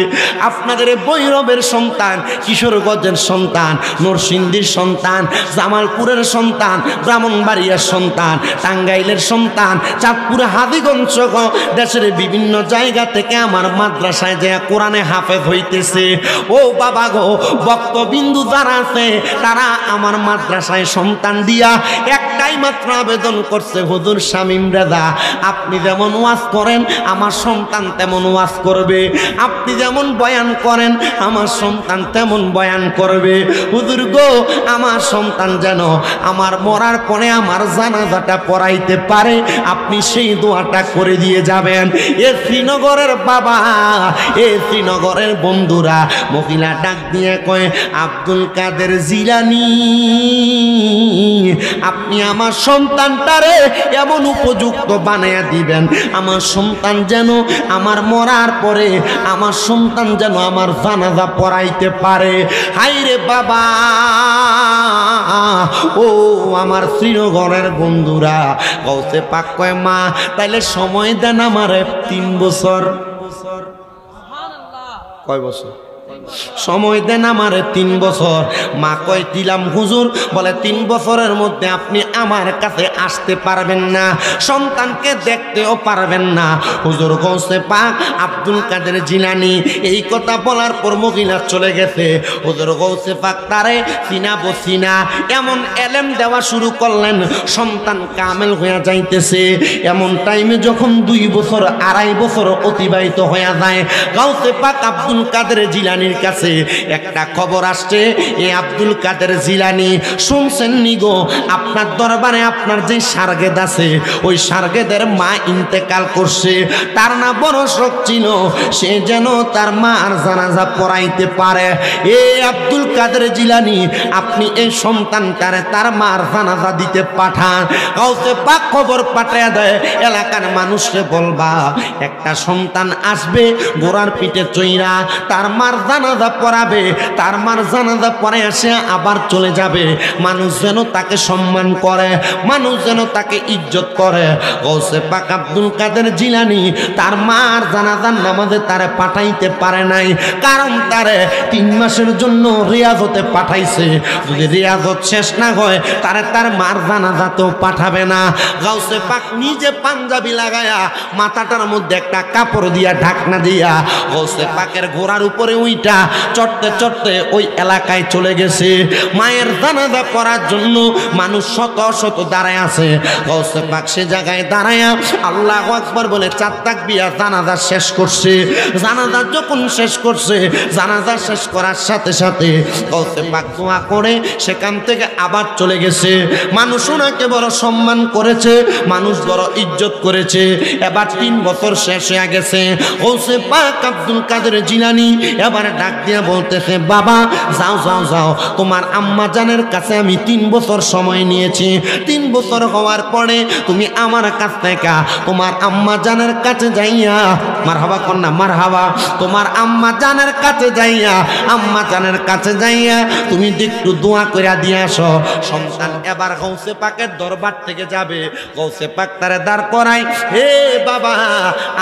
আপনাদের ভৈরবের সন্তান, কিশোরগঞ্জের সন্তান, নরসিংদীর সন্তান, জামালপুরের সন্তান, ব্রাহ্মণবাড়িয়ার সন্তান, টাঙ্গাইলের সন্তান, চাঁদপুর, হাজীগঞ্জ সহ দেশের বিভিন্ন জায়গা থেকে আমার মাদ্রাসায় যে কোরআনে হাফেজ হইতেছে। ও বাবা গো, বক্তবিন্দু যারা আছে তারা আমার মাদ্রাসায় সন্তান দিয়া একটাই মাত্র আবেদন করছে, হুজুর শামীম রেজা আপনি যেমন ওয়াজ করেন আমার সন্তান তেমন ওয়াজ করবে, আপনি যেমন বয়ান করেন আমার সন্তান তেমন বয়ান করবে। হুজুর গো, আমার সন্তান যেন আমার মরার পরে আমার জানাজাটা পড়াইতে পারে, আপনি সেই দোয়াটা করে দিয়ে যাবেন। এ শ্রীনগরের বাবা, এ শ্রীনগরের বন্ধুরা, মহিলা ডাক দিয়ে কয় আব্দুল কাদের জিলানী আপনি আমার সন্তানটারে এমন উপযুক্ত বানায়া দিবেন, আমার সন্তান যেন আমার মরার পরে আমার সন্তান যেন আমার জানাজা পড়াইতে পারে। হাইরে বাবা, ও আমার শ্রীনগরের বন্ধুরা, গাউসে পাক কয় মা তাইলে সময় দেন আমারে 3 বছর। কয় বছর? সময় দেন আমারে 3 বছর। মা কয় দিলাম হুজুর। বলে 3 বছরের মধ্যে আপনি আমার কাছে আসতে পারবেন না, সন্তানকে দেখতেও পারবেন না। হুজুর গাউসে পাক আব্দুল কাদের জিলানী এই কথা বলার পর মহিলা চলে গেছে। হুজুর গাউসে পাক তারে চিনাবো চিনা এমন এলেম দেওয়া শুরু করলেন, সন্তান কামেল হয়ে যাইতেছে। এমন টাইমে যখন 2 বছর 2.5 বছর অতিবাহিত হয়ে যায়, গাউসে পাক আব্দুল কাদের জিলানীর কাছে একটা খবর আসছে, এ আব্দুল কাদের জিলানী শুনছেন নি গো, আপনার দরবারে আপনার যে সারগেদ আছে ওই সারগেদের মা ইন্তেকাল করছে, তার না বড় শখ ছিল সে যেন তার মার জানাজা পড়াইতে পারে। এ আব্দুল কাদের জিলানী আপনি এই সন্তানটারে তার মার জানাজা দিতে পাঠান। গাউসে পাক খবর পাঠিয়ে দেয়, এলাকার মানুষকে বলবা একটা সন্তান আসবে গোড়ার পিঠে চইরা তার মার জানাজা পড়াবে, তার মার জানাজা পড়ে এসে আবার চলে যাবে। মানুষ যেন তাকে সম্মান করে, মানুষ যেন তাকে ইজ্জত করে। গাউসে পাক আব্দুল কাদের জিলানী তার মার জানাজার নামাজে তারে পাঠাইতে পারে নাই, কারণ তারে 3 মাসের জন্য রিয়াজতে পাঠাইছে। যদি রিয়াজত শেষ না হয় তারে তার মার জানাজাতেও পাঠাবে না। গাউসে পাক নিজে পাঞ্জাবি লাগায়া মাথাটার মধ্যে একটা কাপড় দিয়া ঢাকনা দিয়া গাউসে পাকের ঘোড়ার উপরে উইটা চড়তে চড়তে ওই এলাকায় চলে গেছে। মায়ের জানাজা পড়ার জন্য মানুষ শত শত দাঁড়ায় আছে। গাউসে পাক সে জায়গায় দাঁড়ায়া আল্লাহু আকবার বলে 4 তাকবীর জানাজা শেষ করছে। জানাজা যখন শেষ করছে, জানাজা শেষ করার সাথে সাথে গাউসে পাক দোয়া করে সেখান থেকে আবার চলে গেছে। মানুষ ওনাকে বড় সম্মান করেছে, মানুষ বড় ইজ্জত করেছে। এবার 3 বছর শেষ হয়ে গেছে। গাউসে পাক আব্দুল কাদের জিলানী এবার এবার ডাক দিয়ে বলতেছে, বাবা যাও যাও যাও, তোমার আম্মা জানের কাছে আমি 3 বছর সময় নিয়েছি। 3 বছর হওয়ার পরে তুমি আমার কাছ থেকে তোমার আম্মা জানের কাছে যাইয়া, মারহাবা কন্যা মারহাবা, তোমার আম্মা জানের কাছে যাইয়া, আম্মা জানের কাছে যাইয়া তুমি একটু দোয়া কইরা দিয়ে আসো। সন্তান এবার গৌসে পাকের দরবার থেকে যাবে, গৌসে পাক তারে দাঁড় করাই, হে বাবা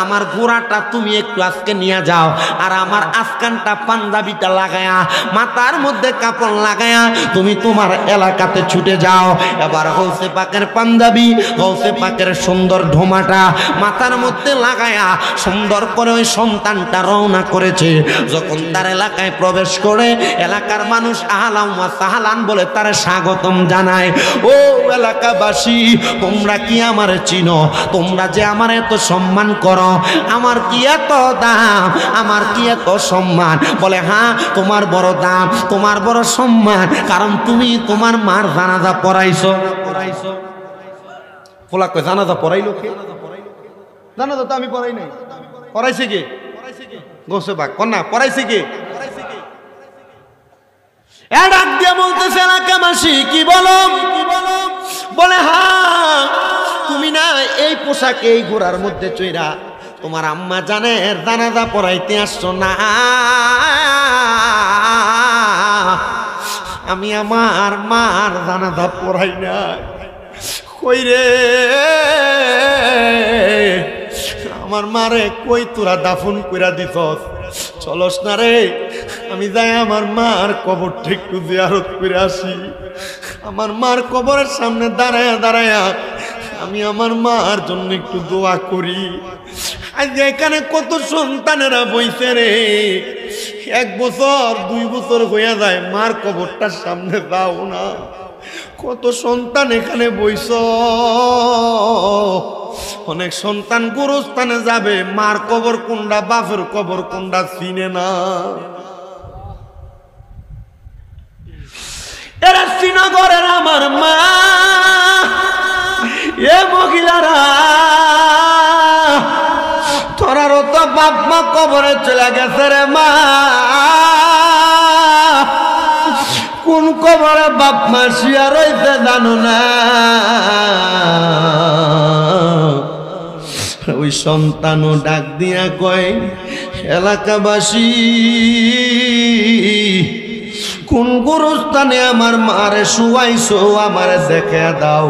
আমার ঘোড়াটা তুমি একটু আজকে নিয়ে যাও, আর আমার আজকানটা পাঞ্জাবিটা লাগায়া, মাথার মধ্যে কাপড় লাগায়া তুমি তোমার এলাকাতে ছুটে যাও। এবার গৌসে পাকের পাঞ্জাবি, গৌসে পাকের সুন্দর ঢোমাটা মাথার মধ্যে লাগায়া সুন্দর করে ওই সন্তানটা রওনা করেছে। যখন তার এলাকায় প্রবেশ করে এলাকার মানুষ আহলান ওয়া সাহলান বলে তারে স্বাগতম জানায়। ও এলাকাবাসী, তোমরা কি আমার চিনো? তোমরা যে আমার এত সম্মান করো, আমার কি এত দাম, আমার কি এত সম্মান? বলে হ্যাঁ, তোমার বড় দাম, তোমার বড় সম্মান, কারণ তুমি তোমার মার জানাজা পড়াইছো। ফোলা কয় জানাজা পড়াইলো কে? জানাজা তো আমি পড়াই নাই। পড়াইছে কে? গৌসে পাক কন্যা পড়াইছে কে? ডাক দিয়ে বলতেছে, এলাকাবাসী কি বলো? বলে হ্যাঁ, তুমি না এই পোশাকে এই ঘোড়ার মধ্যে চইরা তোমার আম্মা জানের জানাজা পড়াইতে আসছো না? আমি আমার মার জানাজা পড়াই না। কই রে আমার মারে, কই তোরা দাফন কইরা দিছস? চলস না রে, আমি যাই আমার মার কবরটা একটু জিয়ারত করে আসি। আমার মার কবরের সামনে দাঁড়ায়া দাঁড়ায়া আমি আমার মার জন্য একটু দোয়া করি। আজ এখানে কত সন্তানেরা বইছে রে, 1 বছর 2 বছর হইয়া যায়, মার কবরটার সামনে যাও না। কত সন্তান এখানে বইছ, অনেক সন্তান গুরুস্থানে যাবে, মার কবর কোনটা বাপের কবর কোনটা চিনে না। এরা শ্রীনগরের আমার মা, এ মহিলারা তোরারও তো বাপ মা কবরে চলে গেছে রে মা। কোন কবরে বাপ মা শুয়া রইতে জানো না? ওই সন্তানও ডাক দিয়া কয়, এলাকাবাসী কোন গুরুস্থানে আমার মারে শুয়াইছো আমারে দেখে দাও।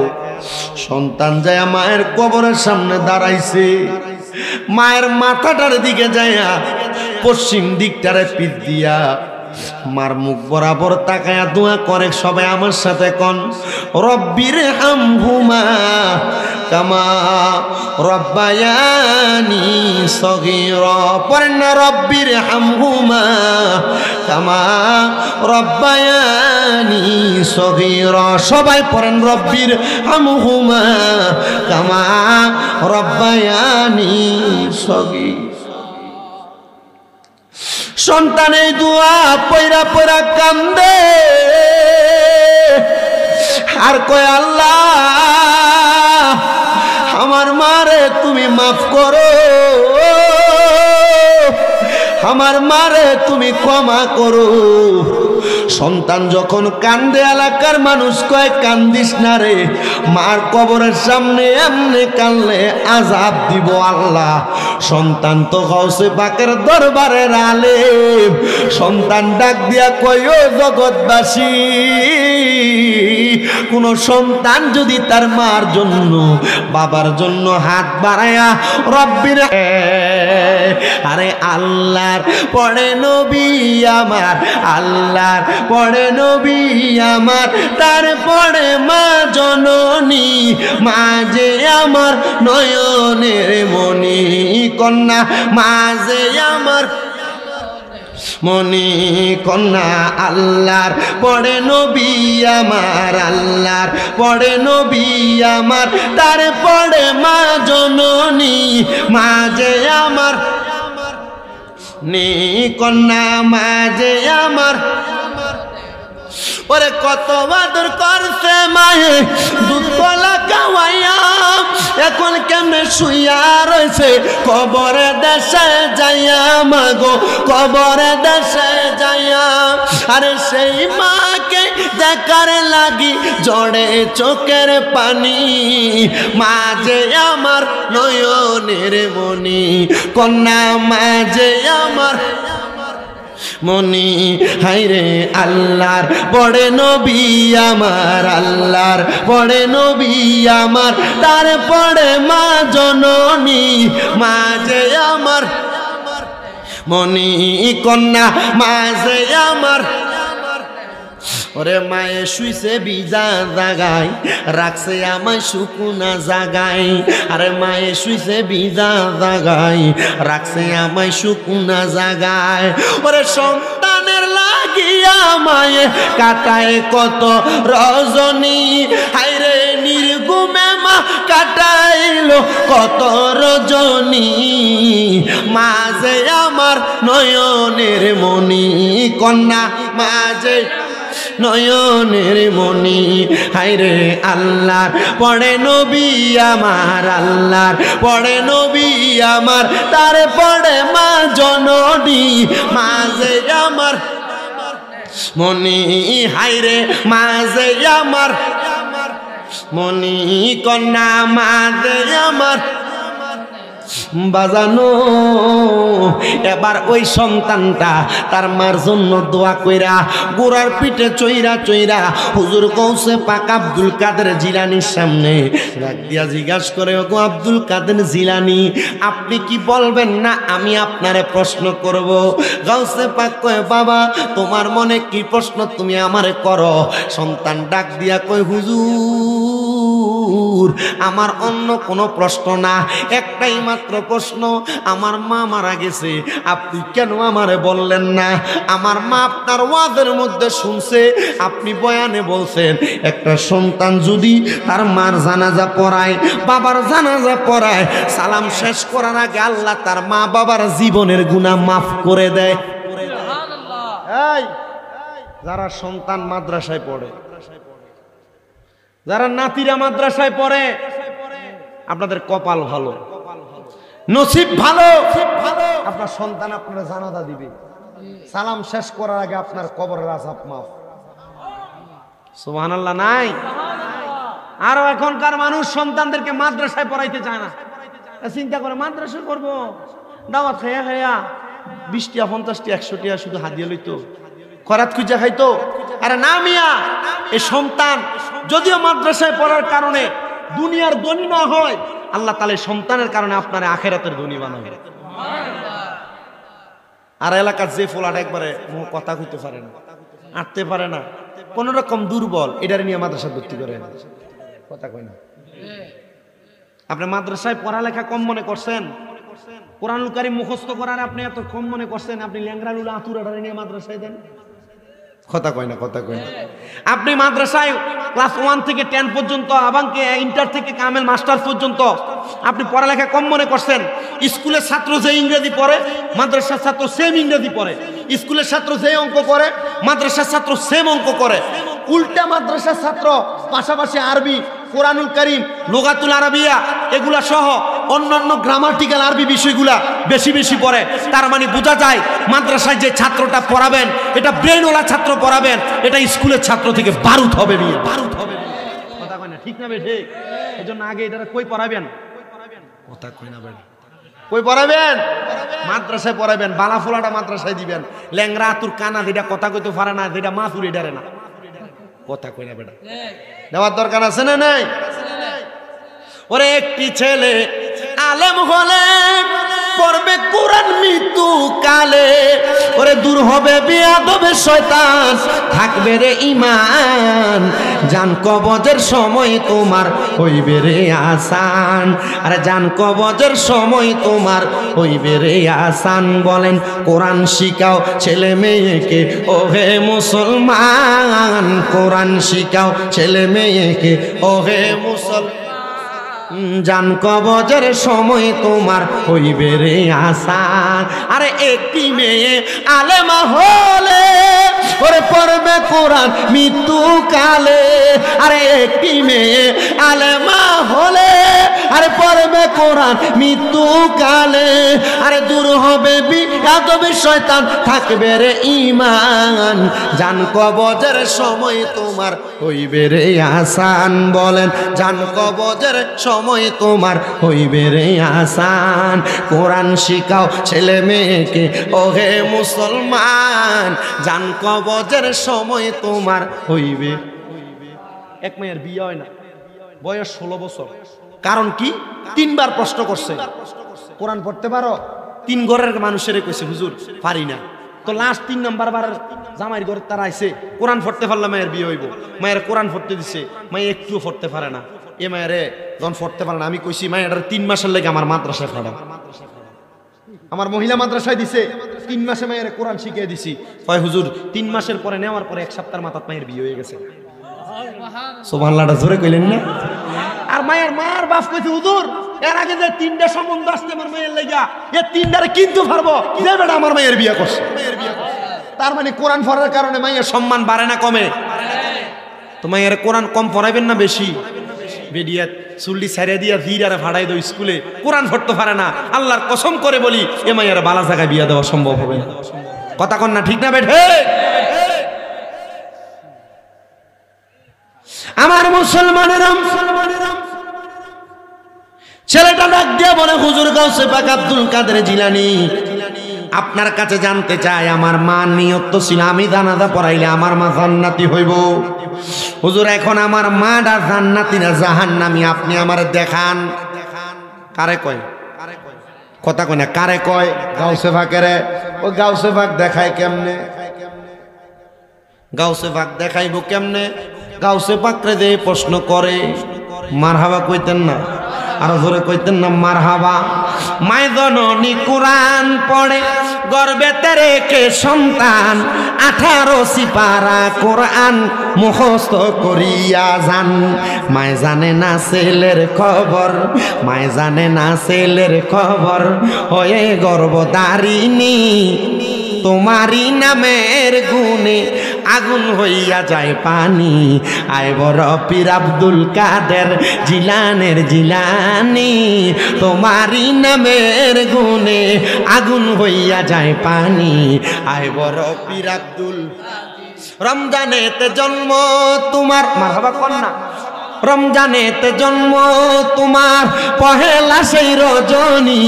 সন্তান যায় মায়ের কবরের সামনে দাঁড়াইছে, মায়ের মাথাটার দিকে যায়া পশ্চিম দিকটারে পিঠ দিয়া মার মুখ বরাবর তাকায়া দোয়া করে। সবাই আমার সাথে কোন, রব্বির হামহুমা কামা রব্বায়ানি সগীরা। পড়েন না, রব্বির হামহুমা কামা রব্বায়ানি সগীরা। সবাই পড়েন, রব্বির হামহুমা কামা রব্বায়ানি সগীরা। সন্তান এই দোয়া পয়রা পয়রা কান্দে আর কয়, আল্লাহ আমার মারে তুমি মাফ করো, আমার মারে তুমি ক্ষমা করো। সন্তান যখন কান্দে এলাকার মানুষ কয়, কান্দিস না রে, মার কবরের সামনে এমনি কানলে আযাব দিব আল্লাহ। সন্তান তো গৌসে পাকের দরবারের আলেম। সন্তান ডাক দিয়া কয়, ও জগৎবাসী, কোন সন্তান যদি তার মার জন্য বাবার জন্য হাত বাড়ায়া রব্বির, আরে আল্লাহর পড়ে নবী আমার, আল্লাহর পড়ে নবী আমার, তারপরে মা জননী, মাঝে আমার নয়নের মনি কন্যা, মাঝে আমার মনি কন্যা। আল্লাহর পড়ে নবী আমার, আল্লাহর পড়ে নবী আমার, তারপরে মা জননী, মাঝে আমার নি কন্যা, মাঝে আমার। ওরে কত বাদর করছে মায়ে দুধ কলা খাওয়াইয়া, এখন কেমনে শুইয়া রয়েছে কবরে দেশে যাইয়া মাগো কবরে দেশে যাইয়া আরে সেই মাকে দেখার লাগি জড়ে চোখের পানি মাঝে আমার নয়নের মনি কন্যা মাঝে আমার মনি হাইরে আল্লাহর বড় নবী আমার আল্লাহর বড় নবী আমার তারপরে মা জননী মাঝে আমার মনি কন্যা মাঝে আমার ওরে মায়ে শুইছে বিজা জাগায় রাখছে আমায় শুকুনা জাগায় আরে মায়ে শুইছে বিজা জাগায় রাখছে আমায় শুকুনা জাগায় ওরে সন্তানের লাগিয়া মায়ে কাটায় কত রজনী হাইরে নির্গুমে মা কাটাইলো কত রজনী মাঝে আমার নয়নের মনি কন্যা মাঝে নয়নের মনি হাইরে আল্লাহর পড়ে নবী আমার আল্লাহর পড়ে নবী আমার তারে পড়ে মা জননী মাঝে আমার মনি হাইরে মাঝে আমার মনি কন্যা মাঝে আমার বাজানো এবার ওই সন্তানটা তার মার জন্য দোয়া কইরা গোড়ার পিঠে চইরা চইরা হুজুর কৌসে পাক আব্দুল কাদের জিলানির সামনে ডাক দিয়া জিজ্ঞাসা করে ওগো আব্দুল কাদের জিলানি আপনি কি বলবেন না আমি আপনারে প্রশ্ন করব গাউসে পাক কয় বাবা তোমার মনে কি প্রশ্ন তুমি আমারে করো সন্তান ডাক দিয়া কয় হুজুর আমার অন্য কোনো প্রশ্ন না একটাই মাত্র প্রশ্ন আমার মা মারা গেছে আপনি কেন আমারে বললেন না আমার মা আপনার ওয়াজের মধ্যে শুনছে আপনি বয়ানে বলছেন একটা সন্তান যদি তার মার জানাজা পড়ায় বাবার জানাজা পড়ায় সালাম শেষ করার আগে আল্লাহ তার মা বাবার জীবনের গুনাহ মাফ করে দেয় এই যারা সন্তান মাদ্রাসায় পড়ে যারা নাতিরা মাদ্রাসায় পড়ে আপনাদের কপাল ভালো নসিব ভালো আপনার সন্তান আপনার জানাজা দিবে সালাম শেষ করার আগে আপনার কবরের আযাব মাফ সুবহানাল্লাহ নাই আরো এখনকার মানুষ সন্তানদেরকে মাদ্রাসায় পড়াইতে চায় না চিন্তা করে মাদ্রাসা করব দাওয়াত খাইয়া খাইয়া 20 টিয়া 50 টিয়া 100 টিয়া শুধু হাদিয়া লইতো খরাত খুঁজা খাইতো আরে না মিয়া এই সন্তান যদিও মাদ্রাসায় পড়ার কারণে দুনিয়ার ধনী না হয় আল্লাহ তাআলা সন্তানের কারণে আপনার আখিরাতের ধনী বানাবে আর এলাকার যে ফোলাটা একবারে কথা কইতে পারে না আটতে পারে না কোন রকম দুর্বল এটারে নিয়ে মাদ্রাসা ভর্তি করে কথা কয় না আপনি মাদ্রাসায় পড়ালেখা কম মনে করছেন কোরআনুল কারীম মুখস্থ করার আপনি এত কম মনে করছেন আপনি ল্যাংড়া লুলা আতুরাটারে নিয়ে মাদ্রাসায় দেন কথা কয় না কথা কয় না আপনি মাদ্রাসায় ক্লাস 1 থেকে 10 পর্যন্ত আবাংকে ইন্টার থেকে কামেল মাস্টার পর্যন্ত আপনি পড়ালেখা কম মনে করছেন স্কুলের ছাত্র যে ইংরেজি পড়ে মাদ্রাসার ছাত্র সেম ইংরেজি পড়ে স্কুলের ছাত্র যে অঙ্ক করে মাদ্রাসার ছাত্র সেম অঙ্ক করে উল্টা মাদ্রাসার ছাত্র পাশাপাশি আরবি কোরআনুল কারীম লুগাতুল আরাবিয়া এগুলা সহ অন্যান্য গ্রামাটিক্যাল আরবি বিষয়গুলা বেশি বেশি পড়ে তার মানে বোঝা যায় মাদ্রাসায় যে ছাত্রটা পড়াবেন এটা ব্রেনওয়ালা ছাত্র পড়াবেন এটা স্কুলের ছাত্র থেকে বারুদ হবে বারুদ হবে কথা কয় না ঠিক না বে ঠিক এজন্য আগে এটা কই পড়াবেন কথা কয় না বেটা কই পড়াবেন মাদ্রাসায় পড়াবেন বালা ফোলাটা মাদ্রাসায় দিবেন ল্যাংরা আতুর কানা যেটা কথা কইতে পারে না যেটা মাথুর এটারে না কথা কই না বেটা দেওয়ার দরকার আছে না নাই ওরে একটি ছেলে আলেম হলে পড়বে কোরআন মৃত্যু কালে ওরে দূর হবে বিয়াদবে শয়তান থাকবে রে ঈমান জান কবজের সময় তোমার হইবে রে আসান আরে জান কবজের সময় তোমার হইবে রে আসান বলেন কোরআন শিখাও ছেলে মেয়েকে ওহে মুসলমান কোরআন শিখাও ছেলে মেয়েকে ওহে মুসলমান জান কবজের সময় তোমার হইবে রে আসান আরে একটি মেয়ে আলেমা হলে ওরে পড়বে কোরআন মৃত্যু কালে আরে একটি মেয়ে আলেমা হলে আরে পড়বে কোরআন মৃত্যুকালে, আরে দূর হবে বিয়াদবি শয়তান, থাকবে রে ঈমান। জান কবজের সময় তোমার হইবে রে আসান, বলেন জান কবজের সময় তোমার হইবে রে আসান। কোরআন শিখাও ছেলে মেয়েকে ওহে মুসলমান, জান কবজের সময় তোমার হইবে। এক মেয়ের বিয়ে হয় না, বয়স 16 বছর। কারণ কি? 3 বার প্রশ্ন করছে কোরআন পড়তে পারো? 3 ঘরের মানুষের কইছে হুজুর পারি না। তো লাস্ট 3 নাম্বার বার জামাইয়ের ঘরে তারা আইছে, কোরআন পড়তে পারলে মায়ের বিয়ে হইব। মায়ের কোরআন পড়তে দিছে, মায়ে একটুও পড়তে পারে না। এ মায়েরে যখন পড়তে পারে না, আমি কইছি মায়ের 3 মাসের লেগে আমার মাদ্রাসায় পড়া, আমার মহিলা মাদ্রাসায় দিছে। 3 মাসে মায়ের কোরআন শিখিয়ে দিছি। কয় হুজুর 3 মাসের পরে নেওয়ার পরে 1 সপ্তাহের মাথায় মায়ের বিয়ে হয়ে গেছে। সুবহানাল্লাহ, জোরে কইলেন না? আর মায়ের বাপ কইছে হুজুর এর আগে যে 3টা সম্বন্ধ আসছে আমার মায়ের লাগা, এ 3টারে কিন্তু পারবো যে বেটা আমার মায়ের বিয়ে করছে। তার মানে কোরআন পড়ার কারণে মায়ের সম্মান বাড়ে না কমে? তো মায়ের কোরআন কম পড়াইবেন না বেশি? বেডিয়া চুল্লি ছাড়িয়ে দিয়া ভিড়ারে ভাড়াই দাও স্কুলে, কোরআন পড়তে পারে না। আল্লাহর কসম করে বলি এ মায়ের বালা জায়গায় বিয়ে দেওয়া সম্ভব হবে না। কথা কন না, ঠিক না বেঠে? আমার মুসলমানেরা, ছেলেটা ডাক দিয়ে বলে হুজুর গাউসে পাক আব্দুল কাদের জিলানী, আপনার কাছে জানতে চাই আমার মা নিয়ত তো ছিল আমি জানাজা পড়াইলে আমার মা জান্নাতি হইব। হুজুর এখন আমার মাটা জান্নাতি না জাহান্নামী, আপনি আমার দেখান। কারে কয়? কথা কয় না, কারে কয়? গাউসে পাকেরে। ও গাউসে পাক দেখায় কেমনে? গাউসে পাক দেখাইব কেমনে? গাউসে পাকরে দিয়ে প্রশ্ন করে, মারহাবা কইতেন না? আরো জোরে কইতেন না মারহাবা? মায় জননী কোরআন পড়ে গর্বেতে রেখে সন্তান, 18 সিপারা কোরআন মুখস্থ করিয়া যান। মায় জানে না ছেলের খবর, মায় জানে না ছেলের খবর, হয়ে গর্ভধারিণী তোমারি নামের গুণে আগুন হইয়া যায় পানি। আয় বড় পীর আব্দুল কাদের জিলানের জিলানি, তোমারি নামের গুণে আগুন হইয়া যায় পানি। আয় বড় পীর আব্দুল। রমজানেতে জন্ম তোমার, মারহাবা কন্যা, রমজানেতে জন্ম তোমার পহেলা সেই রজনী,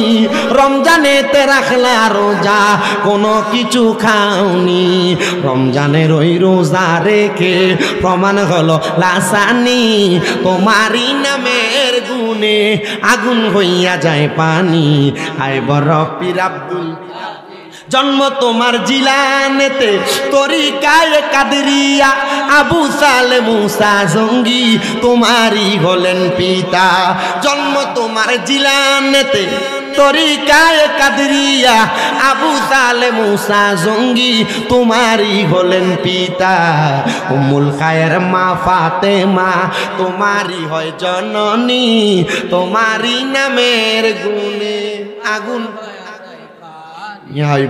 রমজানেতে রাখলা রোজা কোনো কিছু খাওনি, রমজানের ওই রোজা রেখে প্রমাণ হলো লাসানি, তোমারই নামের গুণে আগুন হইয়া যায় পানি। আয় বড় পীর আব্দুল। জন্ম তোমার জিলানেতে তরিকায়ে কাদরিয়া, আবু সালে মুসা জঙ্গি তোমারই হলেন পিতা। জন্ম তোমার জিলানেতে তরিকায়ে কাদরিয়া, আবু সালে মুসা জঙ্গি তোমারই হলেন পিতা। উম্মুল খায়ের মা ফাতেমা তোমারই হয় জননী, তোমারই নামের গুণে আগুন।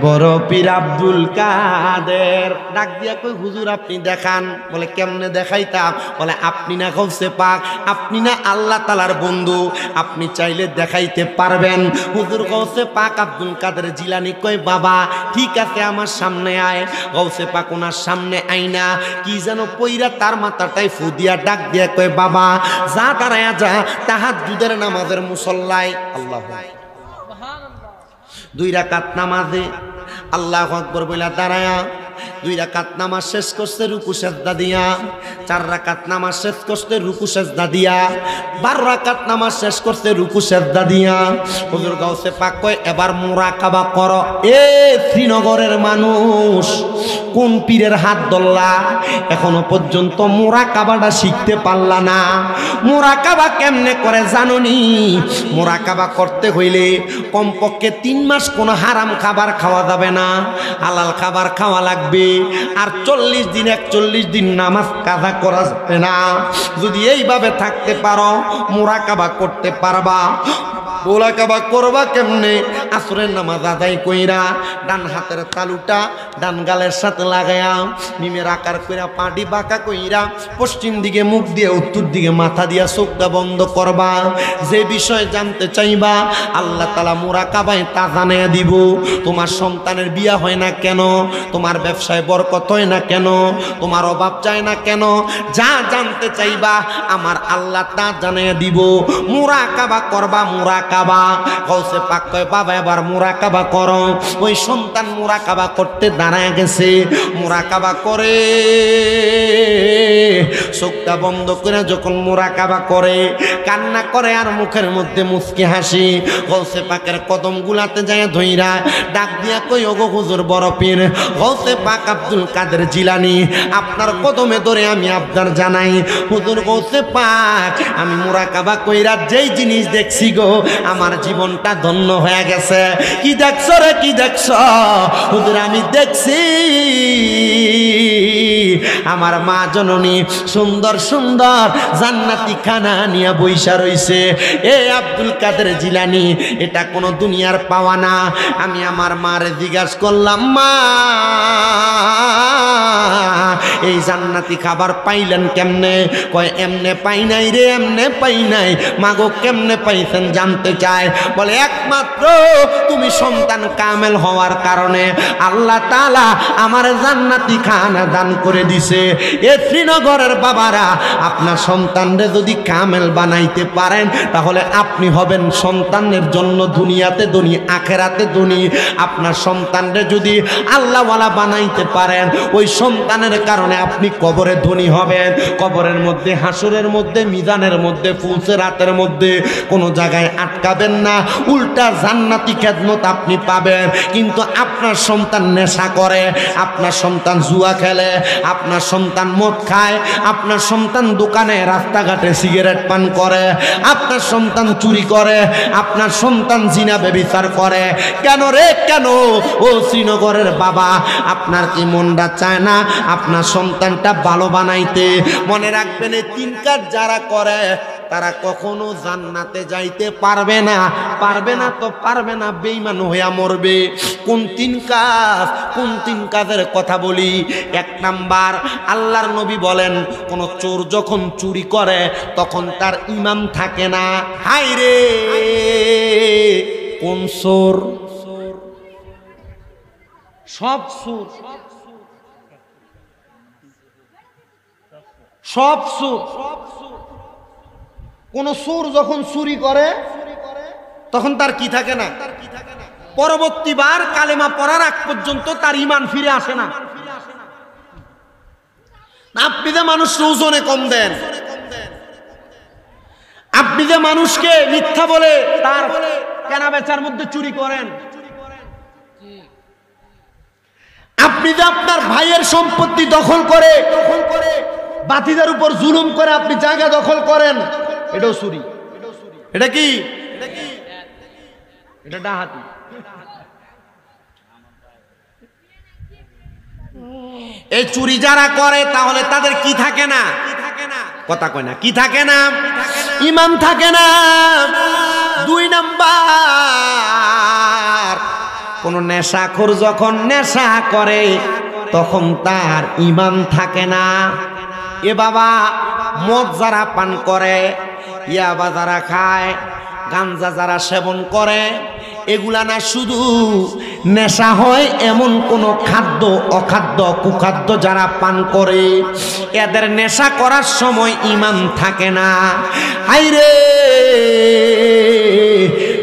বড় পীর আব্দুল কাদের ডাক দিয়া কই হুজুর আপনি দেখান। বলে কেমনে দেখাইতাম? বলে আপনি না গাউসে পাক, আপনি না আল্লাহ তাআলার বন্ধু, আপনি চাইলে দেখাইতে পারবেন। হুজুর গাউসে পাক আব্দুল কাদের জিলানী কই বাবা ঠিক আছে আমার সামনে আয়। গাউসে পাক ওনার সামনে আইনা কি যেন পইরা তার মাথাটাই ফু দিয়া ডাক দিয়া কই বাবা যা দাঁড়ায়া যা তাহাজ্জুদের নামাজের মুসল্লায়। আল্লাহু আকবার। 2 রাকাত নামাজে আল্লাহু আকবার বইলা দাঁড়ায়া 2 রাকাত নামাজ শেষ করতে রুকু সিজদা দিয়া, 4 রাকাত নামাজ শেষ করতে রুকু সিজদা দিয়া, 12 রাকাত নামাজ শেষ করতে রুকু সিজদা দিয়া। হুজুর গাউসে পাক কয় এবার মুরাকাবা করো। এ শ্রীনগরের মানুষ কোন পীরের হাত ধরলা? এখনো পর্যন্ত মুরাকাবাটা শিখতে পারলা না। মুরাকাবা কেমনে করে জানোনি? মুরাকাবা করতে হইলে কমপক্ষে 3 মাস কোনো হারাম খাবার খাওয়া যাবে না, হালাল খাবার খাওয়া লাগবে। আর 40 দিন 41 দিন নামাজ কাজা করা যাবে না। যদি এইভাবে থাকতে পারো মুরাকাবা করতে পারবা। মুরাকাবা করবা কেমনে? আসরের নামাজ আদায় কইরা ডান হাতের তালুটা ডান গালের সাথে লাগায়া মিমের আকার কইরা পাটি বাঁকা কইরা পশ্চিম দিকে মুখ দিয়ে উত্তর দিকে মাথা দিয়া চোখটা বন্ধ করবা। যে বিষয় জানতে চাইবা আল্লাহ তাআলা মুরাকাবায় তা জানিয়ে দিব। তোমার সন্তানের বিয়া হয় না কেন, তোমার ব্যবসায় বরকত হয় না কেন, তোমার অভাব যায় না কেন, যা জানতে চাইবা আমার আল্লাহ তা জানিয়ে দিব। মুরাকাবা করবা, মুরাকাবা। গৌসে পাক কয় বাবা এবার মুরাকাবা করো। ওই সন্তান মুরাকাবা করতে দাঁড়ায় গেছে, মুরাকাবা করে চোখটা বন্ধ করে যখন মুরাকাবা করে কান্না করে আর মুখের মধ্যে মুচকি হাসি। গৌসে পাকের কদম গুলাতে যায় ধইরা ডাক দিয়া কই ওগো হুজুর বড় পীর গৌসে পাক আব্দুল কাদের জিলানী আপনার কদমে ধরে আমি আবদার জানাই হুজুর গৌসে পাক আমি মুরাকাবা কইরা যেই জিনিস দেখছি গো আমার জীবনটা ধন্য হয়ে গেছে। কি দেখছো রে, কি দেখছো? হুজুর আমি দেখছি আমার মা জননী সুন্দর সুন্দর জান্নাতি খানা নিয়ে বইসা রইছে। এ আব্দুল কাদের জিলানী এটা কোনো দুনিয়ার পাওয়া না। আমি আমার মারে জিজ্ঞাসা করলাম মা এই জান্নাতি খাবার পাইলেন কেমনে? কয় এমনে পাই নাই রে, এমনে পাই নাই। মাগো কেমনে পাইছেন জানতে চায়। বলে একমাত্র তুমি সন্তান কামেল হওয়ার কারণে আল্লাহ তাআলা আমার জান্নাতি খানা দান করে দিছে। এ শ্রীনগরের বাবারা আপনার সন্তানরে যদি কামেল বানাইতে পারেন তাহলে আপনি হবেন সন্তানের জন্য দুনিয়াতে ধনী আখেরাতে ধনী। আপনার সন্তানরে যদি আল্লাহওয়ালা বানাইতে পারেন ওই সন্তানের কারণে আপনি কবরে ধনী হবেন। কবরের মধ্যে, হাসরের মধ্যে, মিজানের মধ্যে, ফুলসিরাতের মধ্যে কোনো জায়গায় আটকাবেন না, উল্টা জান্নাতি খেদমত আপনি পাবেন। কিন্তু আপনার সন্তান নেশা করে, আপনার সন্তান জুয়া খেলে, আপনার সন্তান মদ খায়, আপনার সন্তান দোকানে রাস্তাঘাটে সিগারেট পান করে, আপনার সন্তান চুরি করে, আপনার সন্তান জিনা ব্যভিচার করে, কেন রে কেন? ও শ্রীনগরের বাবা আপনার কি মনটা চায় না আপনার সন্তানটা ভালো বানাইতে? মনে রাখবেন এই তিন কাজ যারা করে তারা কখনো জান্নাতে যাইতে পারবে না। পারবে না তো পারবে না, বেঈমান হইয়া মরবে। কোন তিন কাজ? কোন তিন কাজের কথা বলি? এক নাম্বার আল্লাহর নবী বলেন কোন চোর যখন চুরি করে তখন তার ইমাম থাকে না। হাই রে কোন চোর? সব চোর, সব চোর। কোন চোর যখন চুরি করে তখন তার কি থাকে না? পরবর্তীবার কালেমা পড়ার আগ পর্যন্ত তার ঈমান ফিরে আসে না। আপনি যে মানুষকে ওজনে কম দেন, আপনি যে মানুষকে মিথ্যা বলে তার কেনা বেচার মধ্যে চুরি করেন, আপনি যে আপনার ভাইয়ের সম্পত্তি দখল করে বাতিদার উপর জুলুম করে আপনি জায়গা দখল করেন, এটাও চুরি। এটা কি? এটা ডাহাতি। এই চুরি যারা করে তাহলে তাদের কি থাকে না? কথা কয় না, কি থাকে না? ঈমান থাকে না। দুই নাম্বার কোন নেশাখোর যখন নেশা করে তখন তার ঈমান থাকে না। এ বাবা মদ যারা পান করে, ইয়াবা যারা খায়, গাঞ্জা যারা সেবন করে, এগুলা না শুধু নেশা হয় এমন কোন খাদ্য, অখাদ্য, কুখাদ্য যারা পান করে এদের নেশা করার সময় ঈমান থাকে না। হাইরে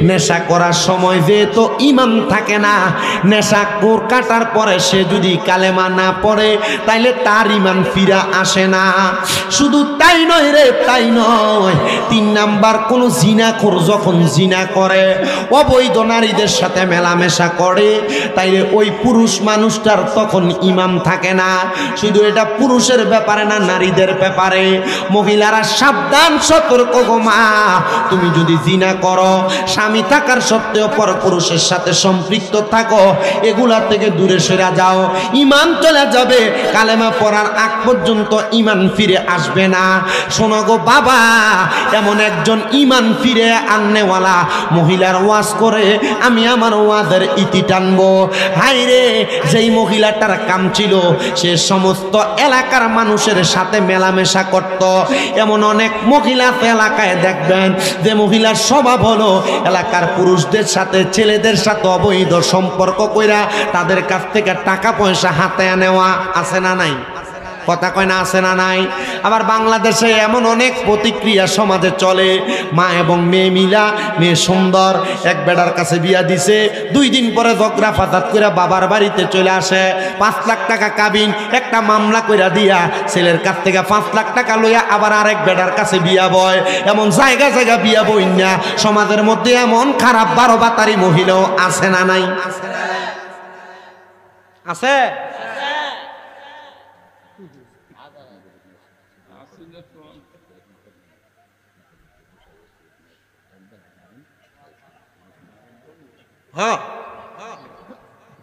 নেশা করার সময় যেহেতু ঈমান থাকে না, নেশা কোর কাটার পরে সে যদি কালেমা না পড়ে তাইলে তার ঈমান ফিরা আসে না। শুধু তাই নয় রে, তাই নয়। তিন নাম্বার কোন জিনাখোর যখন জিনা করে, অবৈধ নারীদের সাথে মেলামেশা করে, তাইলে ওই পুরুষ মানুষটার তখন ঈমান থাকে না। শুধু এটা পুরুষের ব্যাপারে না, নারীদের ব্যাপারে। মহিলারা সাবধান, সতর্ক গো মা। তুমি যদি জিনা করো, স্বামী স্বামী থাকার সত্ত্বেও পরপুরুষের সাথে সম্পৃক্ত থাকো, এগুলা থেকে দূরে সরে যাও। ঈমান চলে যাবে, কালেমা পড়ার আগ পর্যন্ত ঈমান ফিরে আসবে না। শোনো গো বাবা, এমন একজন ঈমান ফিরে আননেওয়ালা মহিলার ওয়াজ করে আমি আমার ওয়াজের ইতি টানবো। হাই রে, যেই মহিলাটার কাম ছিল সে সমস্ত এলাকার মানুষের সাথে মেলামেশা করত। এমন অনেক মহিলা এলাকায় দেখবেন যে মহিলার স্বভাব হলো এলাকার পুরুষদের সাথে ছেলেদের সাথে অবৈধ সম্পর্ক কইরা তাদের কাছ থেকে টাকা পয়সা হাতে নেওয়া। আছে না নাই? কথা কয় না, আছে না নাই? আবার বাংলাদেশে এমন অনেক প্রতিক্রিয়া সমাজে চলে। মা এবং মেয়ে মিলা, মেয়ে সুন্দর, এক বেড়ার কাছে বিয়া দিছে, 2 দিন পরে ঝগড়া ফাসাদ করে বাবার বাড়িতে চলে আসে। 5 লাখ টাকা কাবিন, একটা মামলা কইরা দিয়া ছেলের কাছ থেকে 5 লাখ টাকা লইয়া আবার আরেক বেড়ার কাছে বিয়া বয়। এমন জায়গা জায়গা বিয়া বই না। সমাজের মধ্যে এমন খারাপ 12 বাতারি মহিলাও আছে না নাই? আছে।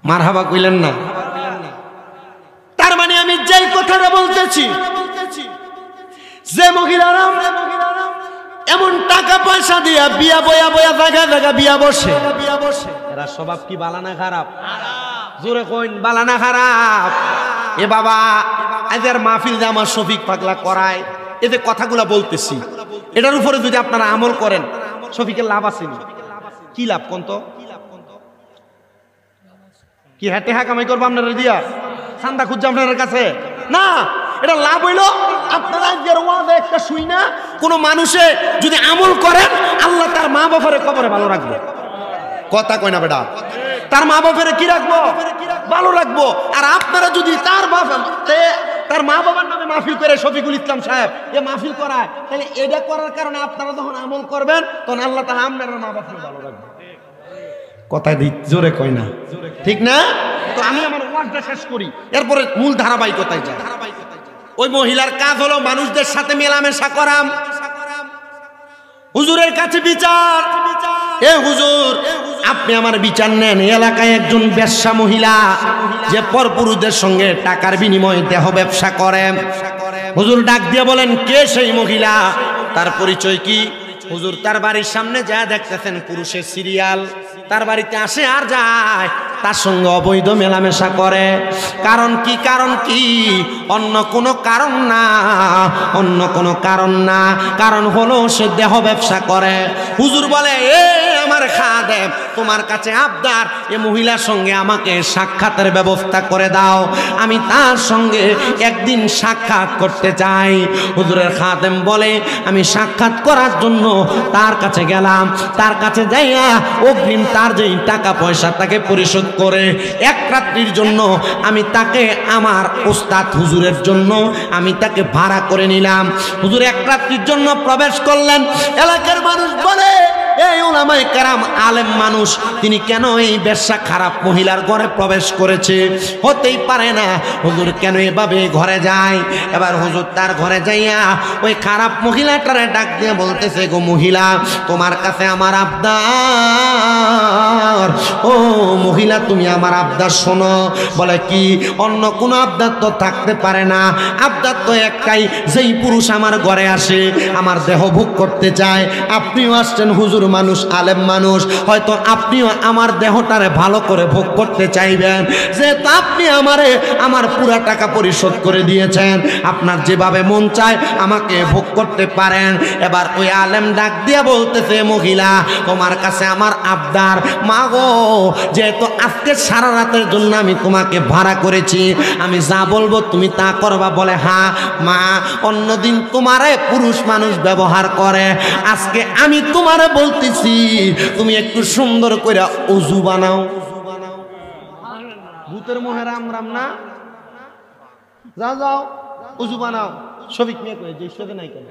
মারহাবা কইলেন না? তার মানে আমি যেই কথাটা বলতেছি, যে মহিলারা এমন টাকা পয়সা দিয়া বিয়া বয়া বয়া জায়গা জায়গা বিয়া বসে, এরা স্বভাব কি বালা না খারাপ? জোরে কইন, বালা না খারাপ? এ বাবা, এদের মাহফিল যে আমার শফিক পাগলা করায়, এদের কথাগুলা বলতেছি, এটার উপরে যদি আপনারা আমল করেন শফিকের লাভ আছে। কি লাভ কোন তো? কি হাতে হা কামাই করবো আপনারা দিয়া? চান্দা খুঁজছে আপনার কাছে না। এটা লাভ হইল আপনারা একটা শুই না, কোন মানুষে যদি আমল করেন আল্লাহ তার মা বাবার কবরে ভালো রাখবে। কথা কয় না বেটা? তার মা বাবার কি রাখবো? ভালো রাখবো। আর আপনারা যদি তার মা বাবার নামে মাহফিল করে শফিকুল ইসলাম সাহেব এ মাহফিল করায়, তাহলে এটা করার কারণে আপনারা যখন আমল করবেন তখন আল্লাহ তাআলা আপনার মা বাবার ভালো রাখবে। কথায় জোরে কয় না? ঠিক না? তো আমি আমার ওয়াজটা শেষ করি, এরপরে মূল ধারাবাহিকতায় যাই। ওই মহিলার কাজ হলো মানুষদের সাথে মেলামেশা করা। হুজুরের কাছে বিচার, এ হুজুর আপনি আমার বিচার নেন। এলাকায় একজন বেশ্যা মহিলা যে পরপুরুষদের সঙ্গে টাকার বিনিময়ে দেহ ব্যবসা করে। হুজুর ডাক দিয়ে বলেন, কে সেই মহিলা? তার পরিচয় কি? হুজুর তার বাড়ির সামনে যা দেখতেছেন পুরুষের সিরিয়াল, তার বাড়িতে আসে আর যায়, তার সঙ্গে অবৈধ মেলামেশা করে। কারণ কি? কারণ কি? অন্য কোনো কারণ না, অন্য কোনো কারণ না। কারণ হলো সে দেহ ব্যবসা করে। হুজুর বলে, এ আমার খাদেম, তোমার কাছে আবদার, এ মহিলার সঙ্গে আমাকে সাক্ষাতের ব্যবস্থা করে দাও, আমি তার সঙ্গে একদিন সাক্ষাৎ করতে চাই। হুজুরের খাদেম বলে, আমি সাক্ষাৎ করার জন্য তার কাছে গেলাম। তার কাছে যাইয়া অগ্রিম তার যেই টাকা পয়সা তাকে পরিশোধ করে 1 রাত্রির জন্য আমি তাকে আমার ওস্তাদ হুজুরের জন্য আমি তাকে ভাড়া করে নিলাম। হুজুর 1 রাত্রির জন্য প্রবেশ করলেন। এলাকার মানুষ বলে, এই উলামায়ে কেরাম আলেম মানুষ, তিনি কেন এই বেশ্যা খারাপ মহিলার ঘরে প্রবেশ করেছে? হতেই পারে না। হুজুর কেন এভাবে ঘরে যায়? এবার হুজুর তার ঘরে যাইয়া ওই খারাপ মহিলাটারে ডাক দিয়ে বলতেছে, গো মহিলা, তোমার কাছে আমার আবদার। ও মহিলা, তুমি আমার আবদার শোনো। বলে, কি? অন্য কোনো আবদার তো থাকতে পারে না, আবদার তো একটাই, যেই পুরুষ আমার ঘরে আসে আমার দেহ ভোগ করতে চায়। আপনিও আসছেন হুজুর মানুষ, আলেম মানুষ, হয়তো আপনিও আমার দেহটারে ভালো করে ভোগ করতে চাইবেন। যেহেতু আপনি আমারে আমার পুরা টাকা পরিশোধ করে দিয়েছেন, আপনার যেভাবে মন চায় আমাকে ভোগ করতে পারেন। এবার ওই আলেম ডাক দিয়ে বলতেছে, মহিলা, তোমার কাছে আমার আবদার। মা গো, যেহেতু আজকে সারা রাতের জন্য আমি তোমাকে ভাড়া করেছি, আমি যা বলবো তুমি তা করবা। বলে, হ্যাঁ মা, অন্যদিন তোমারে পুরুষ মানুষ ব্যবহার করে, আজকে আমি তোমারে বলতেছি তুমি একটু সুন্দর করে ওযু বানাও। ভূতের মোহে রাম রাম না, যাও যাও ওযু বানাও। শফিক মিয়া কই, যে স্টেজে নাই কেন?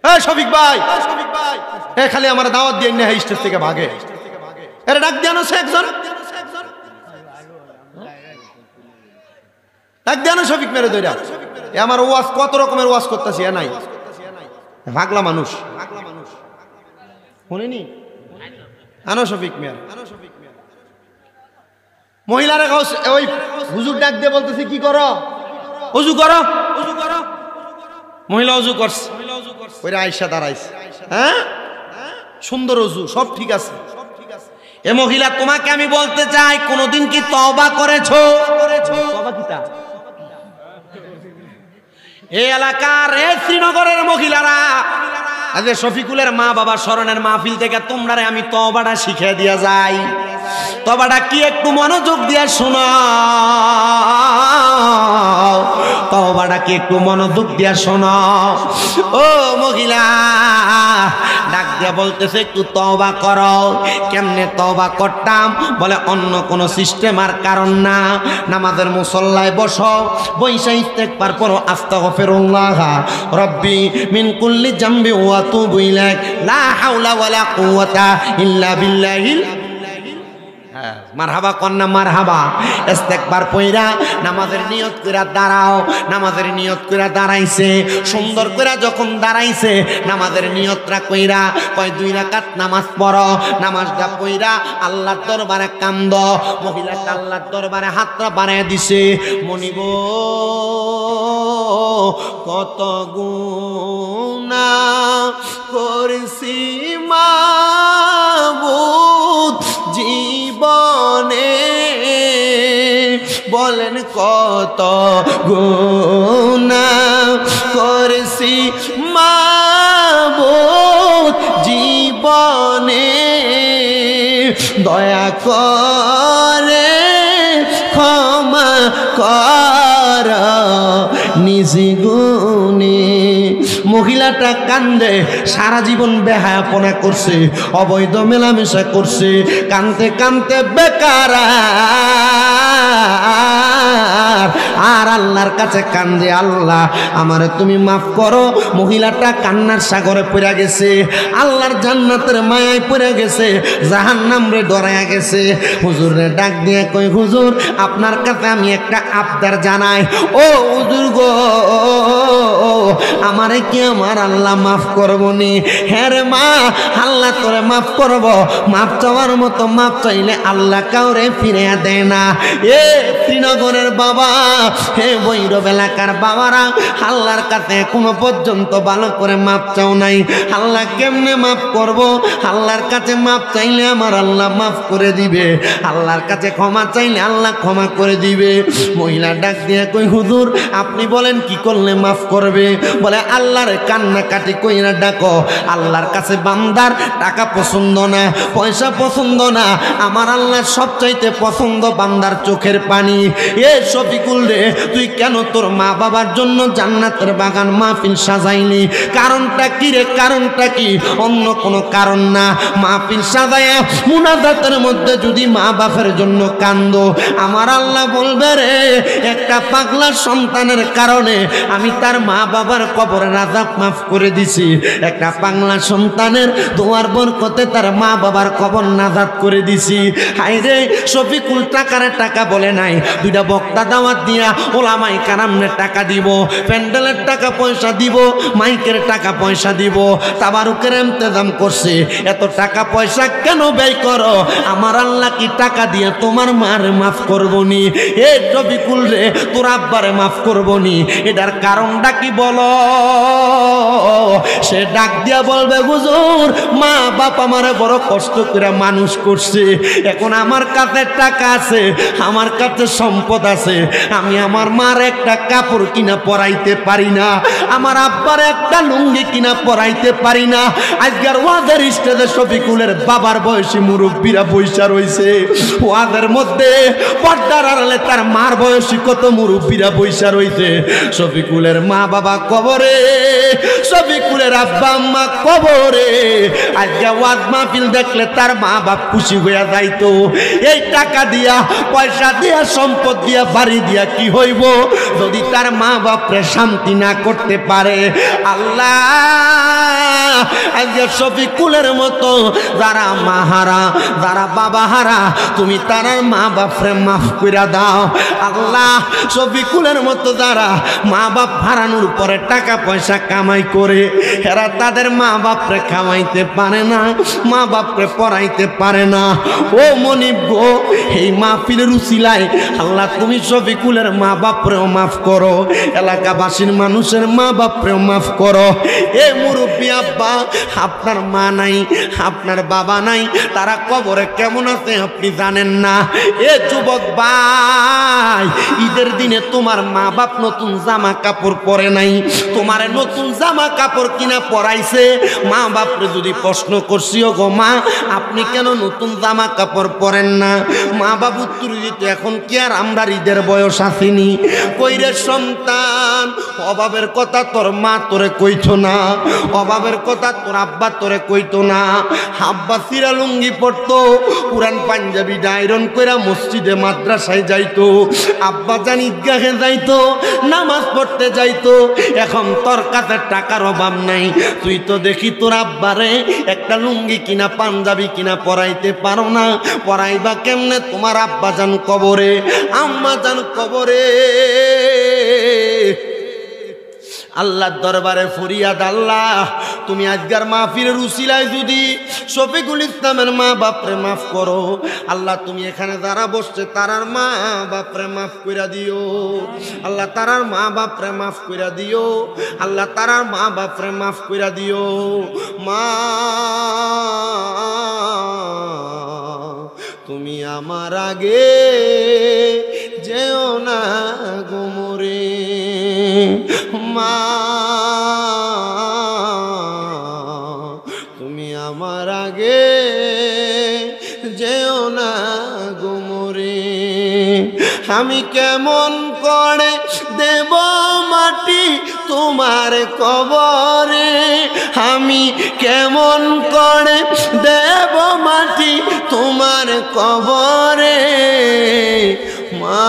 এই শফিক ভাই, শফিক ভাই, এ খালি আমার দাওয়াত দিয়ে না, স্টেজ থেকে ভাগে। এর ডাক দেন সে একজন, ডাক দেন শফিক মেরে দইরা। এ আমার ওয়াজ কত রকমের ওয়াজ করতেছি, এ নাই ভাগলা মানুষ, শুনেনি? আনো শফিক মিয়া মহিলারা ওই হুজুর ডাক দিয়ে বলতেছে কি করো ওযু করো মহিলা ওযু করছে ওইরা আয়েশা দাঁড়াইছে হ্যাঁ সুন্দর ওযু সব ঠিক আছে এ মহিলা তোমাকে আমি বলতে চাই কোনদিন কি তওবা করেছো তওবা কিটা এই এলাকার এই শ্রীনগরের মহিলারা আজকে শফিকুলের মা বাবা স্মরণের মাহফিল থেকে তোমরা আমি তওবাটা শিখিয়ে দিয়া যাই তওবাটা কি একটু মনোযোগ দিয়া শোনাও তওবাটা কি একটু মনোযোগ দিয়া শোনাও ও মহিলা ডাক দিয়া বলতেছে একটু তওবা করো কেমনে তওবা করতাম বলে অন্য কোন সিস্টেম আর কারণ না নামাজের মুসল্লায় বসো বইসা ইস্তেগফার পড়ো আস্তাগফিরুল্লাহ রব্বি মিন কুল্লি জামবি ওয়া আতুবু ইলাইক লা হাওলা ওয়ালা কুওয়াতা ইল্লা বিল্লাহিল মারহাবা কন্না মারহাবা ইস্তেগফার পয়রা নামাজের নিয়ত কইরা দাঁড়াও নামাজের নিয়ত কইরা দাঁড়াইছে সুন্দর কইরা যখন দাঁড়াইছে নামাজের নিয়তটা কইরা কয় 2 রাকাত নামাজ পড়ো নামাজটা পয়রা আল্লাহর দরবারে কান্দ মহিলাটা আল্লাহর দরবারে হাতটা বাড়ায় দিছে মনিব কত গুনাহ করেছি মাবুদ জীবনে বলেন কত গুনাহ করেছি মাবুদ জীবনে দয়া করে ক্ষমা কর নিজ গুণে মহিলাটা কান্দে সারা জীবন বেহায়াপনা করছে অবৈধ মেলামেশা করছে কানতে কানতে বেকার আর আল্লাহর কাছে কান্দে আল্লাহ আমারে তুমি মাফ করো মহিলাটা কান্নার সাগরে পড়ে গেছে আল্লাহর জান্নাতের মায়ায় পড়ে গেছে জাহান্নামরে ডরায়া গেছে হুজুরে ডাক দিয়ে কই হুজুর আপনার কাছে আমি একটা আবদার জানাই ও হুজুর গো আমারে কি আমার আল্লাহ মাফ করবনি হ্যাঁ রে মা আল্লাহ তোরে মাফ করব মাফ চাওয়ার মতো মাফ চাইলে আল্লাহ কাউরে ফিরিয়ে দেয় না এ শ্রীনগরের বাবা হে ভৈরব এলাকার বাবারা আল্লাহর কাছে এখনো পর্যন্ত ভালো করে মাফ চাও নাই আল্লাহ কেমনে মাফ করব আল্লাহর কাছে মাফ চাইলে আমার আল্লাহ মাফ করে দিবে আল্লাহর কাছে ক্ষমা চাইলে আল্লাহ ক্ষমা করে দিবে মহিলা ডাক দিয়ে কই হুজুর আপনি বলেন কি করলে মাফ করবে বলে আল্লাহর কান্নাকাটি কইরা ডাকো আল্লাহর কাছে বান্দার টাকা পছন্দ না পয়সা পছন্দ না আমার আল্লাহ সবচাইতে পছন্দ বান্দার চোখের পানি এ শফিকুল রে তুই কেন তোর মা বাবার জন্য জান্নাতের বাগান মাহফিল সাজাইনি কারণটা কি রে কারণটা কি অন্য কোনো কারণ না মাহফিল সাজায়া মুনাজাতের মধ্যে যদি মা বাপের জন্য কান্দো আমার আল্লাহ বলবে রে একটা পাগলা সন্তানের কারণে আমি তার মা বাবার কবরের আযাব মাফ করে দিছি একটা পাগলা সন্তানের দোয়ার বরকতে তার মা বাবার কবর নাজাত করে দিছি হায়রে শফিকুল টাকারে টাকা বলে নাই দুইটা বক্তা দাওয়াত দিয়া ওলামাই কারামনে টাকা দিব প্যান্ডেলের টাকা পয়সা দিব মাইকের টাকা পয়সা দিব তাবারুকের ইন্তজাম করছে এত টাকা পয়সা কেন ব্যয় করো আমার আল্লাহ কি টাকা দিয়ে তোমার মার মাফ করবনি এ শফিকুল রে তোর আব্বারে মাফ করবনি এটার কারণটা কি বলো সে ডাক দিয়া বলবে হুজুর মা বাপ আমারে বড় কষ্ট করে মানুষ করছে এখন আমার কাছে টাকা আছে আমার কাছে সম্পদ আছে আমি আমার মার একটা কাপড় কিনা পরাইতে পারি না আমার আব্বার একটা লুঙ্গি কিনা পরাইতে পারি না আজকের ওয়াদের স্টেজে শফিকুলের বাবার বয়সী মুরব্বীরা বৈশা রয়েছে ওয়াদের মধ্যে পর্দার আড়ালে তার মার বয়সী কত মুরব্বীরা বৈশা রয়েছে শফিকুলের মা বাবা কবরে শফিকুলের আব্বা আম্মা কবরে আজকে ওয়াজ মাহফিল দেখলে তার মা বাপ খুশি হইয়া যাইতো এই টাকা দিয়া পয়সা দিয়া সম্পদ দিয়া বাড়ি দিয়া কি হইব যদি তার মা বাপরে শান্তি না করতে পারে আল্লাহ আজকে শফিকুলের মতো যারা মাহারা যারা বাবা হারা তুমি তার মা বাপরে মাফ করে দাও আল্লাহ শফিকুলের মতো যারা মা বাপ হারানোর পরে টাকা পয়সা কামাই করে এরা তাদের মা বাপরে খাওয়াইতে পারে না, মা বাপরে পড়াইতে পারে না। ও মনিব গো, এই মাহফিলের উসিলায় আল্লাহ তুমি শফিকুলের মা বাপরেও মাফ করো, এলাকাবাসীর মানুষের মা বাপরেও মাফ করো। এ মুরব্বী আব্বা, আপনার মা নাই, আপনার বাবা নাই, তারা কবরে কেমন আছে আপনি জানেন না। এ যুবক ভাই, ঈদের দিনে তোমার মা বাপ নতুন জামা কাপড় পরে নাই, তোমার নতুন জামা কাপড় কিনা পরাইছে। মা বাপরে যদি প্রশ্ন করছি, ও গো মা, আপনি কেন নতুন জামা কাপড় পরেন না? মা বাবু উত্তর দিত, এখন কি আর আমরা ঈদের বয়স আসেনি? কইরে সন্তান, অভাবের কথা তোর মা তোরে কইতো না, অভাবের কথা তোর আব্বা তোরে কইতো না। আব্বা সিরা লুঙ্গি পড়তো, পুরান পাঞ্জাবি ডাইরন কইরা মসজিদে মাদ্রাসায় যাইতো, আব্বা জান ঈদগাহে যাইতো, নামাজ পড়তে যাইতো। এখন তোর কাছে টাকার অভাব নাই, তুই তো দেখি তোর আব্বারে একটা লুঙ্গি কিনা পাঞ্জাবি কিনা পরাইতে পারো না। পরাইবা কেমনে? তোমার আব্বা জান কবরে, আম্মা জান কবরে। আল্লাহর দরবারে ফরিয়াদ, আল্লাহ তুমি আজকের মাহফিলের উসিলায় যদি শফিকুল ইসলামের মা বাপরে মাফ করো, আল্লাহ তুমি এখানে যারা বসছে তারার মা বাপরে মাফ কইরা দিও, আল্লাহ তারার মা বাপরে মাফ কইরা দিও, আল্লাহ তারার মা বাপরে মাফ কইরা দিও। মা তুমি আমার আগে যেও না গো মোরে, মা তুমি আমার আগে যেও না গো মোরে। আমি কেমন করে দেব মাটি তোমার কবরে, আমি কেমন করে দেব মাটি তোমার কবরে। মা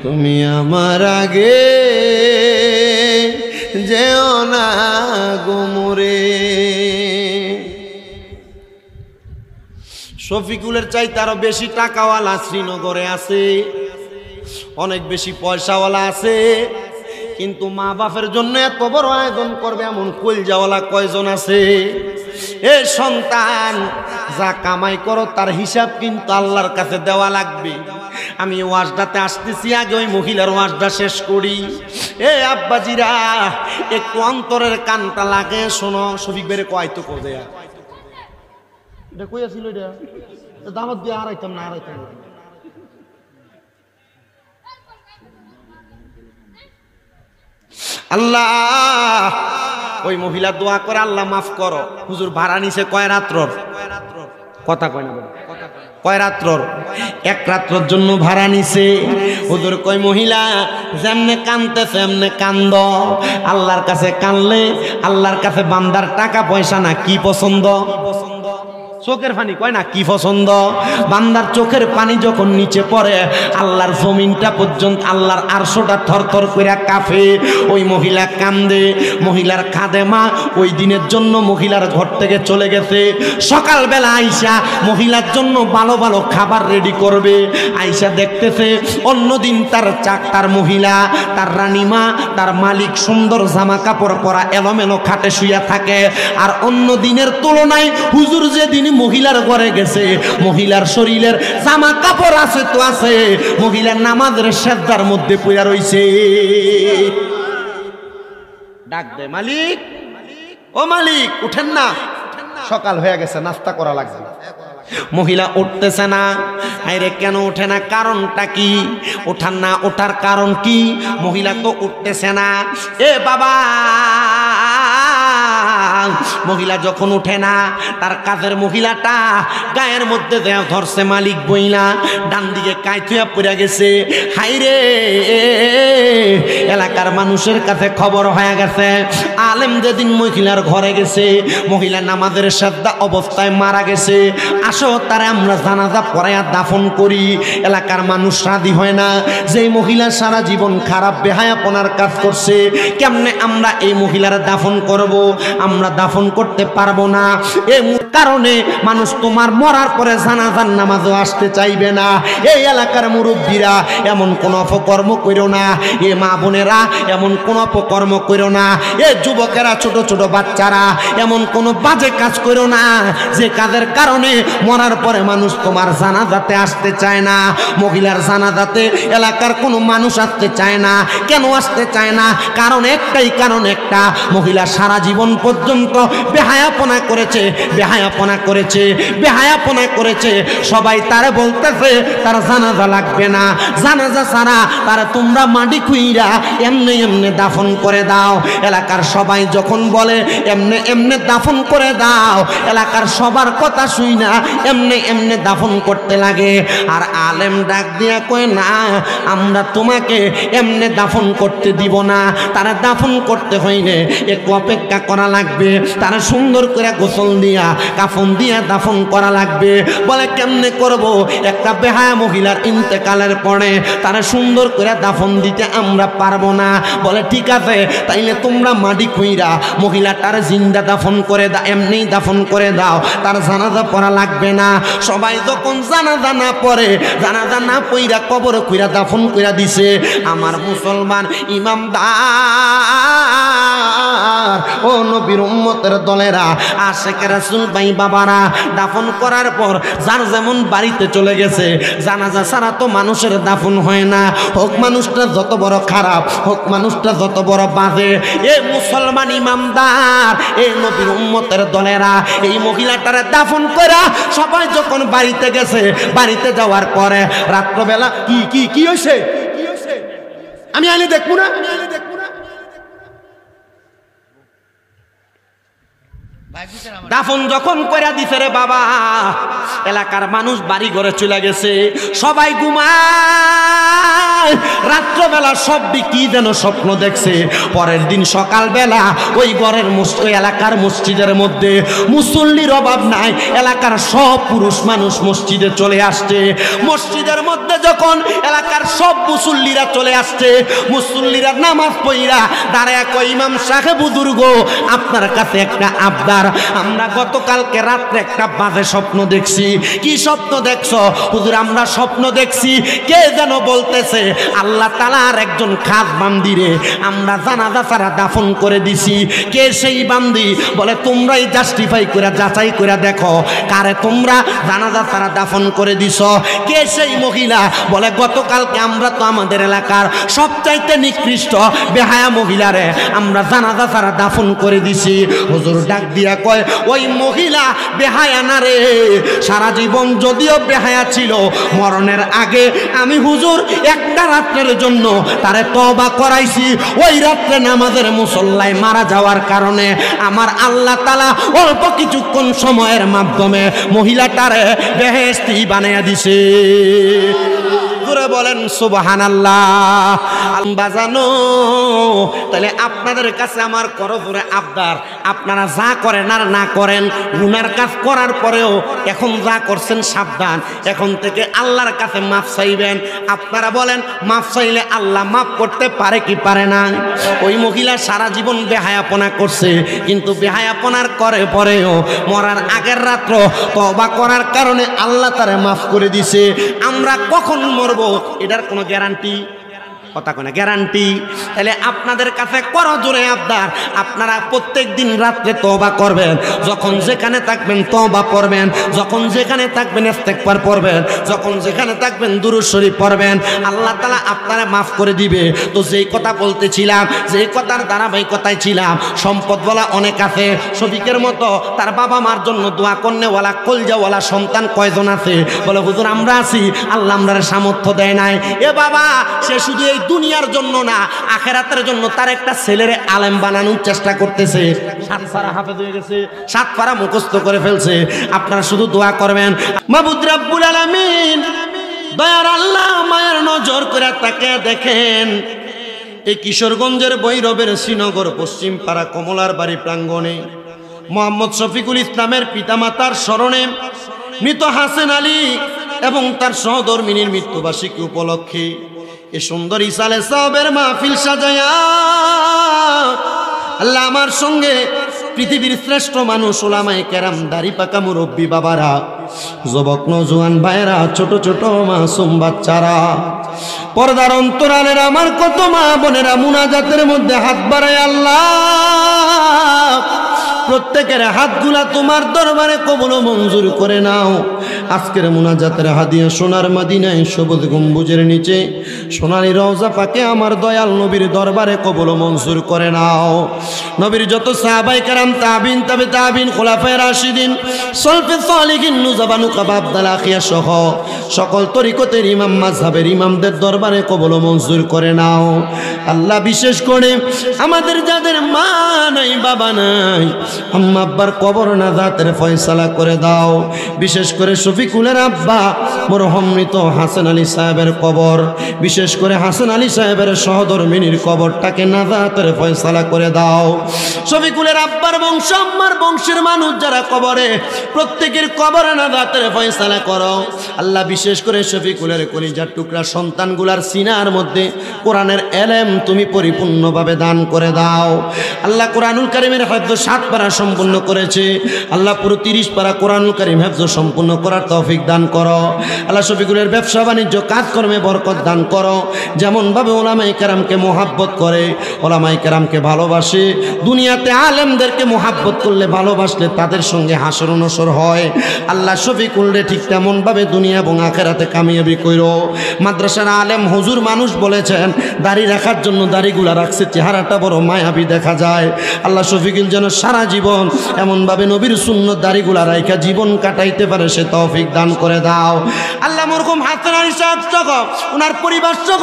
তুমি আমার আগে যেও না গো মোরে। শফিকুলের চাইতে আরো বেশি টাকাওয়ালা শ্রীনগরে আছে, অনেক বেশি পয়সাওয়ালা আছে, কিন্তু মা বাপের জন্য এত বড় আয়োজন করবে এমন কলজাওয়ালা কয়জন আছে? এ সন্তান, যা কামাই করো তার হিসাব কিন্তু আল্লাহর কাছে দেওয়া লাগবে। আমি ওয়াজটাতে আসতেছি, আগে ওই মহিলার ওয়াজটা শেষ করি। এ আব্বাজিরা, একটু অন্তরের কানটা লাগে শোনো। শফিক বেরে কয়তো কোদে এটা কই আছিল, এটা দামত দিয়ে হারাইতাম না, হারাইতাম না। আল্লাহ, ওই মহিলা দোয়া করে, আল্লাহ মাফ করো। হুজুর ভাড়া নিছে কয় রাত্রর? কথা কয় না, কয় রাত্রর? এক রাত্রর জন্য ভাড়া নিছে। হুজুর কয়, মহিলা যেমনে কানতেছে এমনে কান্দ। আল্লাহর কাছে কানলে আল্লাহর কাছে বান্দার টাকা পয়সা না কি পছন্দ? চোখের পানি কয় না কি পছন্দ? বান্দার চোখের পানি যখন নিচে পড়ে, আল্লাহর জমিনটা পর্যন্ত, আল্লাহর আরশটা থরথর করে কাঁপে। ওই মহিলা কান্দে। মহিলার খাদেমা ওই দিনের জন্য মহিলার ঘর থেকে চলে গেছে। সকালবেলা আইসা মহিলার জন্য ভালো ভালো খাবার রেডি করবে। আইসা দেখতেছে অন্যদিন তার মহিলা, তার রানীমা, তার মালিক সুন্দর জামা কাপড় পরা এলোমেলো খাটে শুইয়া থাকে। আর অন্য দিনের তুলনায় হুজুর যেদিন মহিলার ঘরে গেছে, মহিলার শরীরের জামা কাপড় আছে তো আছে, মহিলার নামাজের সেজদার মধ্যে পড়ে রইছে। ডাক দে, মালিক, ও মালিক উঠেন না, সকাল হয়ে গেছে, নাস্তা করা লাগবে। মহিলা উঠতেছে না। আরে কেন ওঠে না? কারণটা কি? ওঠার না ওঠার কারণ কি? মহিলা তো উঠতেছে না। এ বাবা, মহিলা যখন উঠে না, তার কাজের মহিলাটা গায়ের মধ্যে ধরছে মালিক বইলা, ডান দিকে কাইথুয়া পড়ে গেছে। হাইরে, এলাকার মানুষের কাছে খবর হয়ে গেছে। আলেম যেদিন মহিলার ঘরে গেছে, মহিলা নামাজের সাজদা অবস্থায় মারা গেছে। আসো তারে আমরা জানাজা পড়াইয়া দাফন করি। এলাকার মানুষ রাজি হয় না। যেই মহিলা সারা জীবন খারাপ বেহায়াপনার কাজ করছে, কেমনে আমরা এই মহিলার দাফন করব? আমরা দাফন করতে পারবো না। কারণে মানুষ তোমার মরার পরে জানাজার নামাজও আসতে চাইবে না। এই এলাকার মুরব্বীরা এমন কোনো অপকর্ম করো না, এ মা বোনেরা এমন কোনো অপকর্ম করো না, এ যুবকেরা ছোট ছোট বাচ্চারা এমন কোনো বাজে কাজ করো না যে কাজের কারণে মরার পরে মানুষ তোমার জানাজাতে আসতে চায় না। মহিলার জানাজাতে এলাকার কোনো মানুষ আসতে চায় না। কেন আসতে চায় না? কারণ একটাই, কারণ একটা, মহিলা সারা জীবন পর্যন্ত বেহায়াপনা করেছে, বেহায়াপনা করেছে, বেহায়াপনা করেছে। সবাই তারে বলতেছে তার জানাজা লাগবে না, জানাজা ছাড়া তারা তোমরা মাটি খুইরা এমনি এমনি দাফন করে দাও। এলাকার সবাই যখন বলে এমনি এমনি দাফন করে দাও, এলাকার সবার কথা শুই না এমনি এমনি দাফন করতে লাগে। আর আলেম ডাক দিয়া কয় না, আমরা তোমাকে এমনি দাফন করতে দিব না, তারা দাফন করতে হইলে একটু অপেক্ষা করা লাগবে, তারা সুন্দর করে গোসল দিয়া কাফন দিয়া দাফন করা লাগবে। বলে কেমনে করব? একটা বেহায়া মহিলার ইন্তেকালের পরে তারা সুন্দর করে দাফন দিতে আমরা পারবো না। বলে ঠিক আছে, তাইলে তোমরা মাটি খুইরা মহিলাটার জিন্দা দাফন করে দাও, এমনি দাফন করে দাও, তার জানাজা পড়া লাগবে না। সবাই যখন জানাজা না পড়ে, জানাজা না পইরা কবর খুইরা দাফন কইরা দিছে, আমার মুসলমান ইমামদার ও নবীর উম্মতের দলেরা, আশেকের রাসূল ভাই বাবারা, দাফন করার পর যার যেমন বাড়িতে চলে গেছে, জানাজা ছাড়া তো মানুষের দাফন হয় না। হোক মানুষটা যত বড় খারাপ, হোক মানুষটা যত বড় বাজে, এই মুসলমান ইমামদার, এই নবীর উম্মতের দলেরা এই মহিলাটারে দাফন করা সবাই যখন বাড়িতে গেছে, বাড়িতে যাওয়ার পরে রাত্রবেলা কি কি কি হয়েছে আমি আইলে দেখবো না, দাফন যখন কইরা দিছে রে বাবা, এলাকার মানুষ বাড়ি ঘরে চলে গেছে, সবাই ঘুমায়। রাত্রবেলা সব কি যেন স্বপ্ন দেখছে। পরের দিন সকালবেলা ওই ঘরের এলাকার মসজিদের মধ্যে মুসল্লির অভাব নাই, এলাকার সব পুরুষ মানুষ মসজিদে চলে আসছে। মসজিদের মধ্যে যখন এলাকার সব মুসল্লিরা চলে আসছে, মুসল্লিরা নামাজ পড়িরা দাঁড়ায় কয়, ইমাম সাহেব বুজুর্গ, আপনার কাছে একটা আবদার। আমরা গতকালকে রাত্রে একটা বাজে স্বপ্ন দেখছি। কি স্বপ্ন দেখছো? হুজুর আমরা স্বপ্ন দেখছি কে যেন বলতেছে আল্লাহ তাআলার একজন খাস বান্দিরে আমরা জানাজা ছাড়া দাফন করে দিছি। কে সেই বান্দি? বলে তোমরাই জাস্টিফাই করে যাচাই করে দেখো কারে তোমরা জানাজা ছাড়া দাফন করে দিছো। কে সেই মহিলা? বলে গতকালকে আমরা তো আমাদের এলাকার সবচাইতে নিকৃষ্ট বেহায়া মহিলারে আমরা জানাজা ছাড়া দাফন করে দিছি। হুজুর ডাক দিয়া কয়, ওই মহিলা বেহায়া না রে, সারা জীবন যদিও বেহায়া ছিল, মরণের আগে আমি হুজুর একটা রাত্রের জন্য তারে তওবা করাইছি। ওই রাত্রে নামাজের মুসল্লায় মারা যাওয়ার কারণে আমার আল্লাহ তাআলা অল্প কিছুক্ষণ সময়ের মাধ্যমে মহিলাটারে বেহেশতি বানাইয়া দিছে। বলেন সুবহানাল্লাহ। বাজানো, তাহলে আপনাদের কাছে আমার করজোরে আবদার, আপনারা যা করেন আর না করেন, গুনার কাজ করার পরেও এখন যা করছেন সাবধান, এখন থেকে আল্লাহর কাছে মাফ চাইবেন। আপনারা বলেন মাফ চাইলে আল্লাহ মাফ করতে পারে কি পারে না? ওই মহিলা সারা জীবন বেহায়াপনা করছে, কিন্তু বেহায়াপনার করে পরেও মরার আগের রাত্র তওবা করার কারণে আল্লাহ তারে মাফ করে দিছে। আমরা কখন মরবো এটার কোনো গ্যারান্টি কথা কয় না, গ্যারান্টি। তাহলে আপনাদের কাছে করজোরে আবদার, আপনারা প্রত্যেক দিন রাত্রে তওবা করবেন, যখন যেখানে থাকবেন তওবা পড়বেন, যখন যেখানে থাকবেন ইস্তেগফার পড়বেন, যখন যেখানে থাকবেন দুরূদ শরীফ পড়বেন, আল্লাহ তাআলা আপনারা মাফ করে দিবে। তো যেই কথা বলতেছিলাম, যেই কথার ধারাবাহিকতায় ছিলাম, সম্পদওয়ালা অনেক আছে, শফিকের মতো তার বাবা মার জন্য দোয়া করনেওয়ালা কলজাওয়ালা সন্তান কয়জন আছে? বলে হুজুর আমরা আছি, আল্লাহ আমরা সামর্থ্য দেয় নাই। এ বাবা, সে শুধু এই দুনিয়ার জন্য না, আখেরাতের জন্য তার একটা ছেলেরে আলেম বানানোর চেষ্টা করতেছে। 7 পারা হাফেজ হয়ে গেছে, 7 পারা মুখস্থ করে ফেলছে। আপনারা শুধু দোয়া করবেন, মাবুদ রব্বুল আলামিন দয়ার আল্লাহ মায়ের নজর করে তাকে দেখেন। এই কিশোরগঞ্জের ভৈরবের শ্রীনগর পশ্চিম পাড়া কমলার বাড়ি প্রাঙ্গণে মোহাম্মদ শফিকুল ইসলামের পিতামাতার স্মরণে মৃত হাসেন আলী এবং তার সহধর্মিনীর মৃত্যুবার্ষিকী উপলক্ষে এ সুন্দর ইসালে সাহেবের মাহফিল সাজায়া আল্লাহ আমার সঙ্গে পৃথিবীর শ্রেষ্ঠ মানুষ ওলামায়ে কেরাম, দাড়ি পাকা মুরব্বী বাবারা, যুবক নওজোয়ান ভাইয়েরা, ছোট ছোট মাসুম বাচ্চারা, পর্দার অন্তরালের আমার কত মা বোনেরা মুনাজাতের মধ্যে হাত বাড়ায় আল্লাহ, প্রত্যেকের হাতগুলা তোমার দরবারে কবুল মঞ্জুর করে নাও। আজকের মুনাজাতের হাদিয়া সোনার মদিনায় সবুজ গম্বুজের নিচে সোনালী রওজা পাকে আমার দয়াল নবীর দরবারে কবুল মঞ্জুর করে নাও। নবীর যত সাহাবায়ে কেরাম, তাবিন, তাবে তাবিন, খোলাফায়ে রাশিদিন, সলফে সালিহিন, নুজাবা নুকাবা, আবদাল আখিয়া সহ সকল তরিকতের ইমাম, মাযহাবের ইমামদের দরবারে কবুল মঞ্জুর করে নাও। আল্লাহ, বিশেষ করে আমাদের যাদের মা নাই, বাবা নাই, আম্মা আব্বার কবর নাজাতের ফয়সালা করে দাও। বিশেষ করে শফিকুলের আব্বা মরহুম মৃত হাসান আলী সাহেবের কবর, বিশেষ করে হাসান আলী সাহেবের সহধর্মিনীর কবরটাকে নাজাতের ফয়সালা করে দাও। শফিকুলের আব্বার বংশ, আম্মার বংশের মানুষ যারা কবরে, প্রত্যেকের কবর নাজাতের ফয়সালা করো আল্লাহ। বিশেষ করে শফিকুলের কলিজার টুকরা সন্তানগুলার সিনার মধ্যে কোরআনের এলেম তুমি পরিপূর্ণভাবে দান করে দাও আল্লাহ। কোরআনুল কারীমের হিফজ 7 পারা সম্পূর্ণ করেছে আল্লাহ, পুরো 30 পারা কোরআনুল কারীম হিফজ সম্পূর্ণ করার তৌফিক দান করো আল্লাহ। শফিকুলের ব্যবসা বাণিজ্য কাজকর্মে বরকত দান করো। যেমনভাবে ওলামায়ে কেরামকে মোহাব্বত করে, ওলামায়ে কেরামকে ভালোবাসে, দুনিয়াতে আলেমদেরকে মোহাব্বত করলে, ভালোবাসলে তাদের সঙ্গে হাসর নসর হয় আল্লাহ। শফিকুলরে ঠিক তেমনভাবে দুনিয়া এবং আখেরাতে কামিয়াবি কইরো। মাদ্রাসার আলেম হুজুর মানুষ বলেছেন, দাড়ি রাখার জন্য দাড়িগুলা রাখছে, চেহারাটা বড় মায়াবী দেখা যায় আল্লাহ। শফিকুল যেন সারা জীবন এমনভাবে নবীর সুন্নত দাড়িগুলা রাইখা জীবন কাটাইতে পারে, সে তৌফিক দান করে দাও আল্লাহ। মরহুম হাসান আলী সাহেব সহ ওনার পরিবার সহ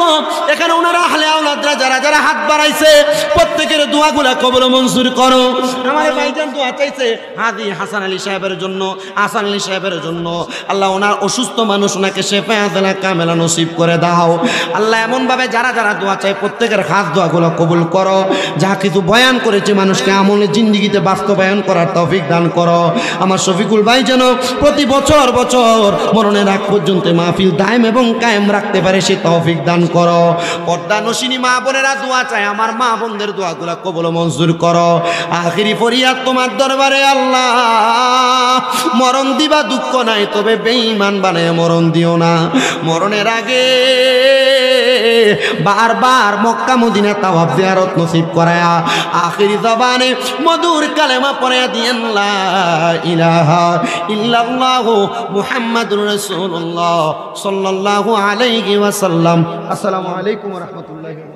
এখানে ওনার আহলে আওলাদরা যারা যারা হাত বাড়াইছে, প্রত্যেকের দোয়াগুলা কবুল মঞ্জুর করো। আমার ভাইজান দোয়া চাইছে হাজি হাসান আলী সাহেবের জন্য, হাসান আলী সাহেবের জন্য আল্লাহ। ওনার অসুস্থ মানুষ, ওনাকে শেফায়াতুল কামেলা নসিব করে দাও আল্লাহ। এমনভাবে যারা যারা দোয়া চায় প্রত্যেকের খাস দোয়াগুলো কবুল করো। যা কিছু বয়ান করেছে মানুষকে আমলে জিন্দিগিতে বাস্তবায়ন করার তৌফিক দান করো। আমার শফিকুল ভাই যেন প্রতি বছর বছর মরণের আগ পর্যন্ত মাহফিল দায়েম এবং কায়েম রাখতে পারে, সে তৌফিক দান করো। পর্দা নশিনী মা বোনেরা দোয়া চায়, আমার মা বোনদের দোয়াগুলো কবুল মঞ্জুর করো। আখিরি ফরিয়াদ তোমার দরবারে আল্লাহ, মরণ দিবা দুঃখ নাই, তবে বেঈমান বানায় মরণ দিও না। মরণের আগে বারবার মক্কা মদিনা তাওয়াফ জিয়ারত নসিব করায়া আখিরি জবানে মধুর কালেমা পড়ায়া দিয়েন, লা ইলাহা ইল্লাল্লাহ মুহাম্মাদুর রাসূলুল্লাহ সাল্লাল্লাহু আলাইহি ওয়াসাল্লাম। আসসালামু আলাইকুম ওয়া রাহমাতুল্লাহি।